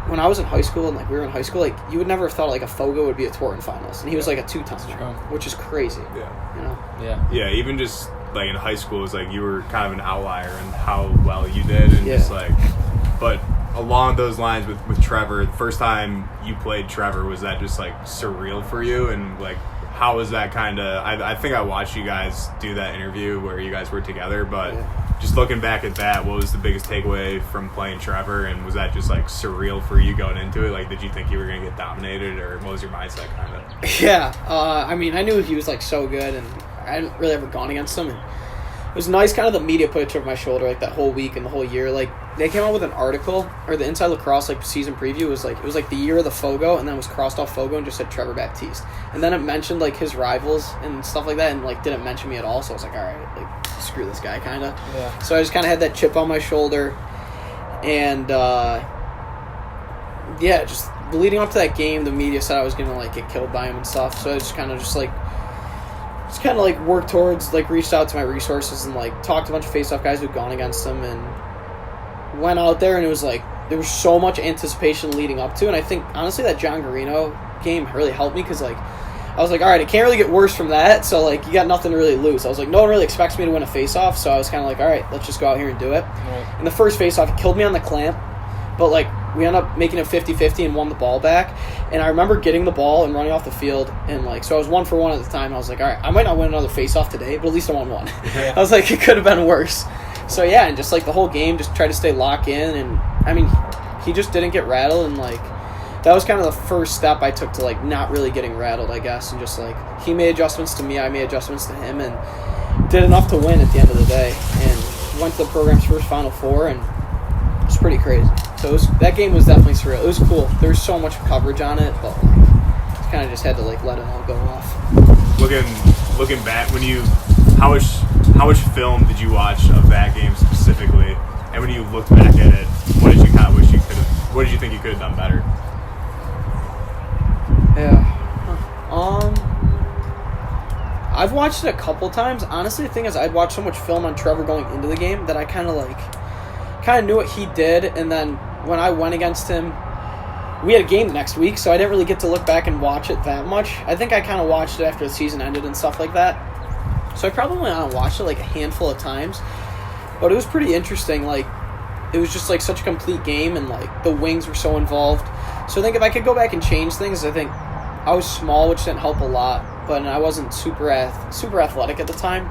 when I was in high school and like we were in high school, like you would never have thought like a FOGO would be a Tewaaraton finalist, and he was like a 2-time, which is crazy. Yeah, you know. Yeah. Even just like in high school, it was like you were kind of an outlier in how well you did, and just like, but along those lines with Trevor, the first time you played Trevor, was that just like surreal for you, and like how was that kind of? I think I watched you guys do that interview where you guys were together, but. Yeah. Just looking back at that, what was the biggest takeaway from playing Trevor, and was that just like surreal for you going into it? Like, did you think you were going to get dominated, or what was your mindset kind of? Yeah, I mean, I knew he was like so good, and I hadn't really ever gone against him. And it was nice. Kind of the media put it over my shoulder like that whole week and the whole year. Like they came out with an article or the Inside Lacrosse like season preview was like it was like the year of the Fogo, and then it was crossed off Fogo and just said Trevor Baptiste, and then it mentioned like his rivals and stuff like that, and like didn't mention me at all. So I was like, all right, like screw this guy, kind of. Yeah. So I just kind of had that chip on my shoulder, and yeah, just leading up to that game, the media said I was gonna like get killed by him and stuff. So I just kind of worked towards, like, reached out to my resources and, like, talked to a bunch of face-off guys who'd gone against him and went out there, and it was, like, there was so much anticipation leading up to, and I think, honestly, that John Garino game really helped me because, like, I was like, all right, it can't really get worse from that, so, like, you got nothing to really lose. I was like, no one really expects me to win a face-off, so I was kind of like, all right, let's just go out here and do it. Right. And the first face-off, he killed me on the clamp, but, like, we ended up making it 50-50 and won the ball back. And I remember getting the ball and running off the field. And, like, so I was 1-for-1 at the time. I was like, all right, I might not win another face-off today, but at least I won one. Yeah. I was like, it could have been worse. So, yeah, and just, like, the whole game, just tried to stay locked in. And, I mean, he just didn't get rattled. And, like, that was kind of the first step I took to, like, not really getting rattled, I guess. And just, like, he made adjustments to me, I made adjustments to him, and did enough to win at the end of the day. And went to the program's first Final Four, and it was pretty crazy. So that game was definitely surreal. It was cool. There was so much coverage on it, but like, kind of just had to like let it all go off. Looking back, how much film did you watch of that game specifically? And when you looked back at it, what did you kind of wish you could have? What did you think you could have done better? Yeah. I've watched it a couple times. Honestly, the thing is, I'd watched so much film on Trevor going into the game that I kind of knew what he did, and then when I went against him, we had a game the next week, so I didn't really get to look back and watch it that much. I think I kind of watched it after the season ended and stuff like that. So I probably went on and watched it like a handful of times, but it was pretty interesting. Like, it was just like such a complete game, and like the wings were so involved. So I think if I could go back and change things, I think I was small, which didn't help a lot, but I wasn't super athletic at the time.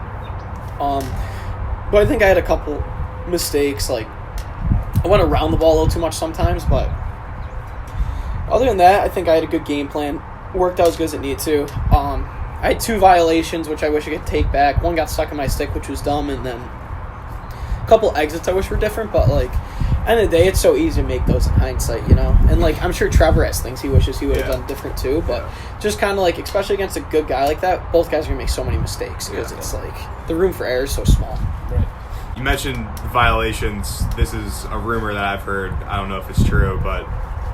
But I think I had a couple mistakes, like I went around the ball a little too much sometimes, but other than that, I think I had a good game plan. Worked out as good as it needed to. I had 2 violations, which I wish I could take back. One got stuck in my stick, which was dumb, and then a couple exits I wish were different, but, like, end of the day, it's so easy to make those in hindsight, you know? And, like, I'm sure Trevor has things he wishes he would have done different, too, but just kind of, like, especially against a good guy like that, both guys are going to make so many mistakes because it's, like, the room for error is so small. Right. You mentioned violations. This is a rumor that I've heard. I don't know if it's true, but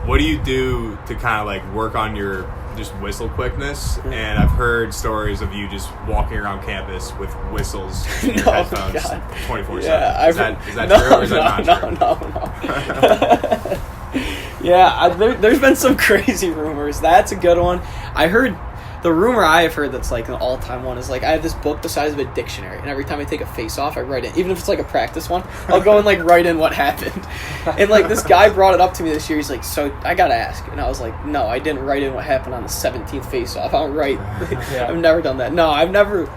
what do you do to kind of like work on your just whistle quickness? And I've heard stories of you just walking around campus with whistles in your headphones 24/7. Yeah, is that true or is that not true? No. Yeah, there's been some crazy rumors. That's a good one. I heard the rumor I have heard that's like an all-time one is like I have this book the size of a dictionary, and every time I take a face-off, I write it. Even if it's like a practice one, I'll go and like write in what happened. And like this guy brought it up to me this year. He's like, "So I gotta ask," and I was like, "No, I didn't write in what happened on the 17th face-off. I don't write. Yeah. I've never done that. No, I've never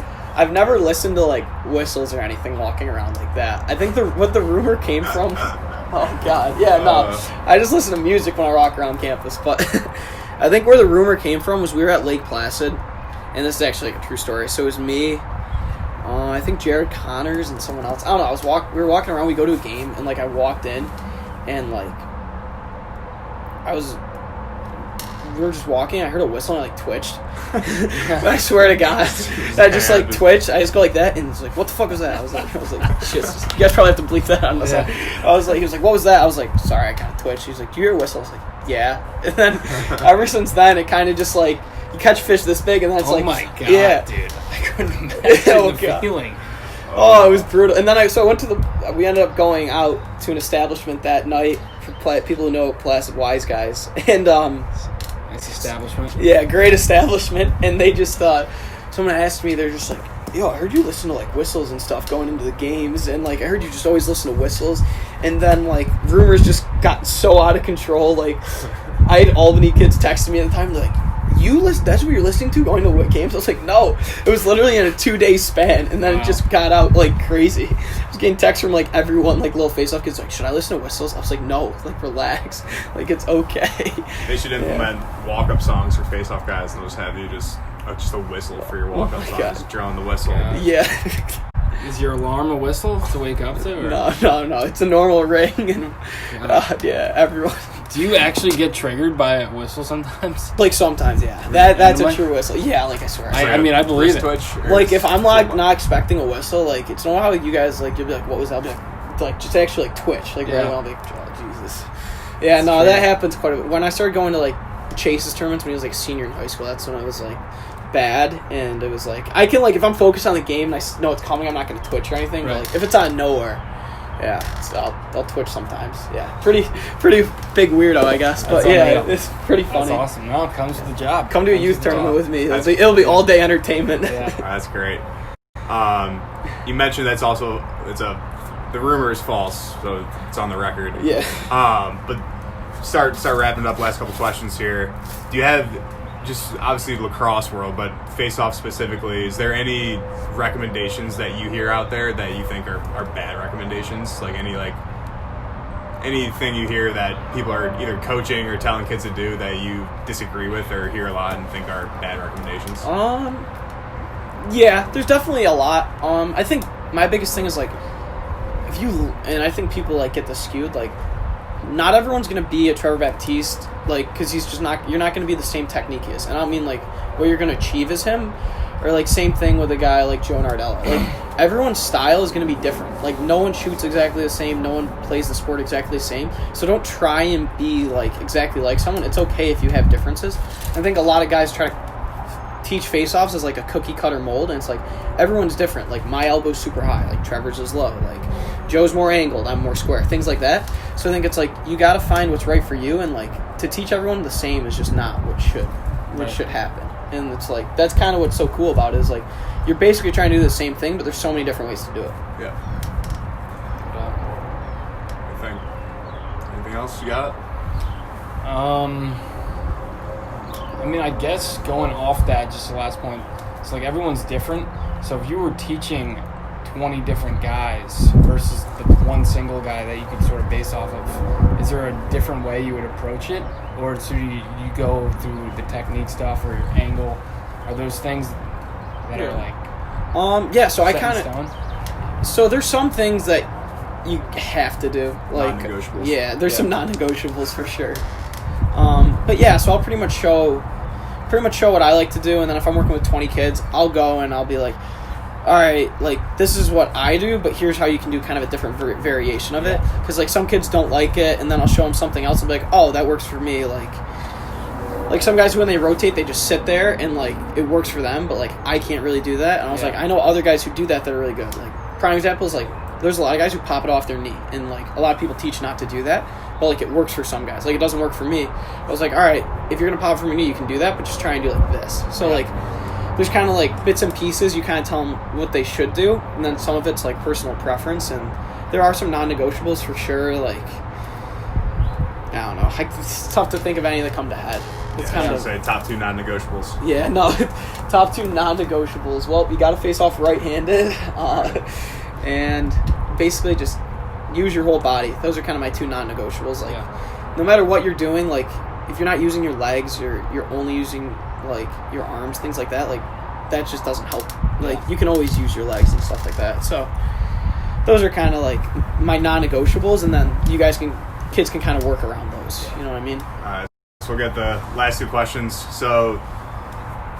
listened to like whistles or anything walking around like that. I think what the rumor came from. Oh God, yeah, no. I just listen to music when I walk around campus, but. I think where the rumor came from was we were at Lake Placid, and this is actually like a true story. So it was me, I think Jared Connors and someone else. I don't know. We were walking around. We go to a game, and like I walked in, and like we were just walking. I heard a whistle, and I like twitched. I swear to God, I just like twitched. I just go like that, and it's like, what the fuck was that? I was like, shit. You guys probably have to bleep that out. He was like, what was that? I was like, sorry, I kind of twitched. He was like, do you hear a whistle? I was like, yeah. And then ever since then, it kind of just like you catch fish this big, and then it's like, oh my God, yeah, dude, I couldn't imagine the feeling. Oh, it was brutal. And then I went to we ended up going out to an establishment that night for people who know Placid Wise Guys, and Nice establishment. yeah, great establishment. And they just someone asked me, they're just like, yo, I heard you listen to like whistles and stuff going into the games, and like I heard you just always listen to whistles. And then like rumors just got so out of control. Like I had Albany kids texting me at the time, like, that's what you're listening to going to games? I was like, no, it was literally in a 2-day span, and then It just got out like crazy. I was getting texts from like everyone, like little face-off kids, like, should I listen to whistles? I was like, no, like relax, like it's okay. They should implement walk-up songs for face-off guys and just have you just a whistle for your walk-up songs, God. just drone the whistle. Yeah. Is your alarm a whistle to wake up to? Or? No. It's a normal ring, and everyone. Do you actually get triggered by a whistle sometimes? Like sometimes, yeah. That's a true whistle. Yeah, like I swear. I mean, I believe it. Like if I'm like not expecting a whistle, like it's not how you guys like you'll be like, what was that? I'll be like just actually like twitch, like right now. I'll be like, oh Jesus. Yeah, no, that happens quite a bit. When I started going to like Chase's tournaments when he was like senior in high school, that's when I was like bad, and it was like I can like if I'm focused on the game and I know it's coming, I'm not gonna twitch or anything. Right. But like if it's out of nowhere. Yeah, so I'll twitch sometimes. Yeah, pretty big weirdo, I guess. But it's pretty funny. That's awesome. No, it comes with the job. Come to a youth tournament with me. It'll be all day entertainment. Yeah, that's great. You mentioned the rumor is false, so it's on the record. Yeah. But start wrapping up. Last couple questions here. Do you have just obviously lacrosse world, but face-off specifically? Is there any recommendations that you hear out there that you think are bad recommendations? Like anything you hear that people are either coaching or telling kids to do that you disagree with or hear a lot and think are bad recommendations? Yeah, there's definitely a lot. I think my biggest thing is like and I think people like get this skewed, like not everyone's going to be a Trevor Baptiste, like, because he's just not, you're not going to be the same technique he is. And I don't mean, like, what you're going to achieve as him, or, like, same thing with a guy like Joe Nardella. Like, everyone's style is going to be different. Like, no one shoots exactly the same, no one plays the sport exactly the same. So don't try and be, like, exactly like someone. It's okay if you have differences. I think a lot of guys try to teach face-offs as, like, a cookie-cutter mold, and it's like, everyone's different. Like, my elbow's super high, like, Trevor's is low, like, Joe's more angled, I'm more square, things like that. So I think it's like you got to find what's right for you, and like to teach everyone the same is just not what should happen. And it's like that's kind of what's so cool about it is like you're basically trying to do the same thing, but there's so many different ways to do it. Yeah. Anything else you got? I mean, I guess going off that, just the last point, it's like everyone's different. So if you were teaching 20 different guys versus the one single guy that you could sort of base off of, is there a different way you would approach it? Or do you go through the technique stuff or your angle? Are those things that are like so I kind of so there's some things that you have to do, like non-negotiables. Yeah, there's some non-negotiables for sure. But yeah, so I'll pretty much show what I like to do, and then if I'm working with 20 kids, I'll go and I'll be like, all right, like, this is what I do, but here's how you can do kind of a different variation of it. Because, like, some kids don't like it, and then I'll show them something else and be like, oh, that works for me. Like some guys, when they rotate, they just sit there, and, like, it works for them, but, like, I can't really do that. And I was like, I know other guys who do that that are really good. Like, prime example is, like, there's a lot of guys who pop it off their knee, and, like, a lot of people teach not to do that, but, like, it works for some guys. Like, it doesn't work for me. I was like, all right, if you're going to pop it from your knee, you can do that, but just try and do it like this. So, like, there's kind of like bits and pieces. You kind of tell them what they should do, and then some of it's like personal preference, and there are some non-negotiables for sure. Like, I don't know, it's tough to think of any that come to head. It's kind of say top 2 non-negotiables. Yeah, no, top 2 non-negotiables. Well, you got to face off right-handed, and basically just use your whole body. Those are kind of my 2 non-negotiables. Like, no matter what you're doing, like if you're not using your legs, you're only using like your arms, things like that, like that just doesn't help. Like you can always use your legs and stuff like that. So those are kind of like my non-negotiables, and then kids can kind of work around those. You know what I mean? All right, so we'll get the last 2 questions. So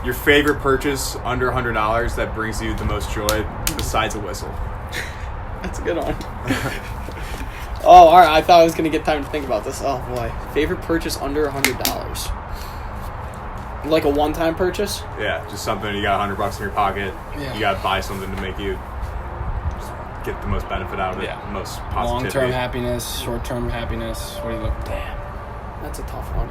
your favorite purchase under $100 that brings you the most joy besides a whistle? That's a good one. Oh, all right. I thought I was gonna get time to think about this. Oh boy, favorite purchase under $100. Like a one-time purchase? Yeah, just something you got $100 in your pocket. Yeah. You got to buy something to make you just get the most benefit out of it, the most positivity. Long-term happiness, short-term happiness. What do you look for? Damn, that's a tough one.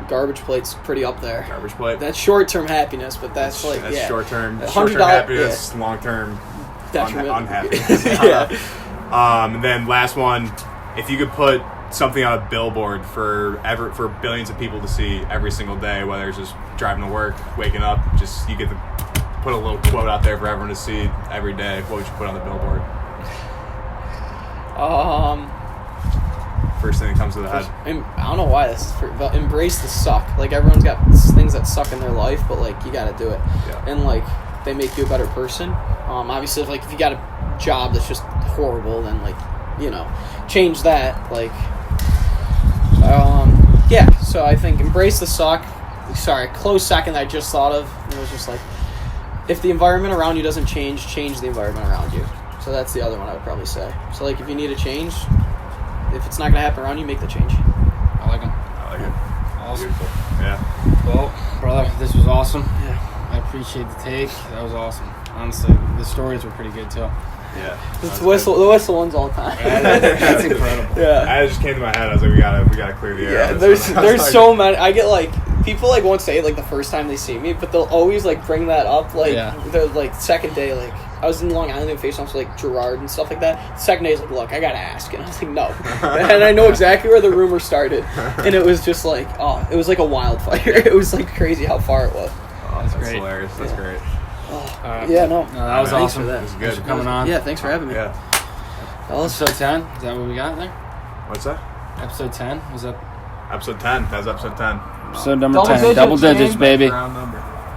Garbage plate's pretty up there. Garbage plate? That's short-term happiness, but that's short-term $100 happiness, long-term unhappiness. And then last one, if you could put something on a billboard for billions of people to see every single day, whether it's just driving to work, waking up, just you get to put a little quote out there for everyone to see every day, what would you put on the billboard? First thing that comes to the head. I don't know why this is but embrace the suck. Like everyone's got things that suck in their life, but like you got to do it. Yeah. And like they make you a better person. Obviously, if you got a job that's just horrible, then change that. Yeah. So I think embrace the suck. Sorry, close second that I just thought of. It was just if the environment around you doesn't change the environment around you. So that's the other one I would probably say. So if you need a change, if it's not going to happen around you, make the change. I like them. I like it. Awesome. Beautiful. Yeah. Well, brother, this was awesome. Yeah. I appreciate the take. That was awesome. Honestly, the stories were pretty good too. Yeah. It's the whistle ones all the time. That's incredible. Yeah. It just came to my head. I was like, we gotta clear the air. Yeah, there's so many. I get people won't say it the first time they see me, but they'll always bring that up. The second day, I was in Long Island doing face-offs with Gerard and stuff like that. The second day is look, I gotta ask, and I was like, no, and I know exactly where the rumor started, and it was just it was like a wildfire. It was crazy how far it was. Oh, that's great. hilarious. That's great. Yeah, no, that was thanks awesome. for that. It was good. Thanks for coming on. Yeah, thanks for having me. Yeah. Episode 10. Is that what we got there? What's that? Episode 10. Was that Episode 10. That was episode 10. episode number Double 10? digits, Double digits, man. baby. Round number.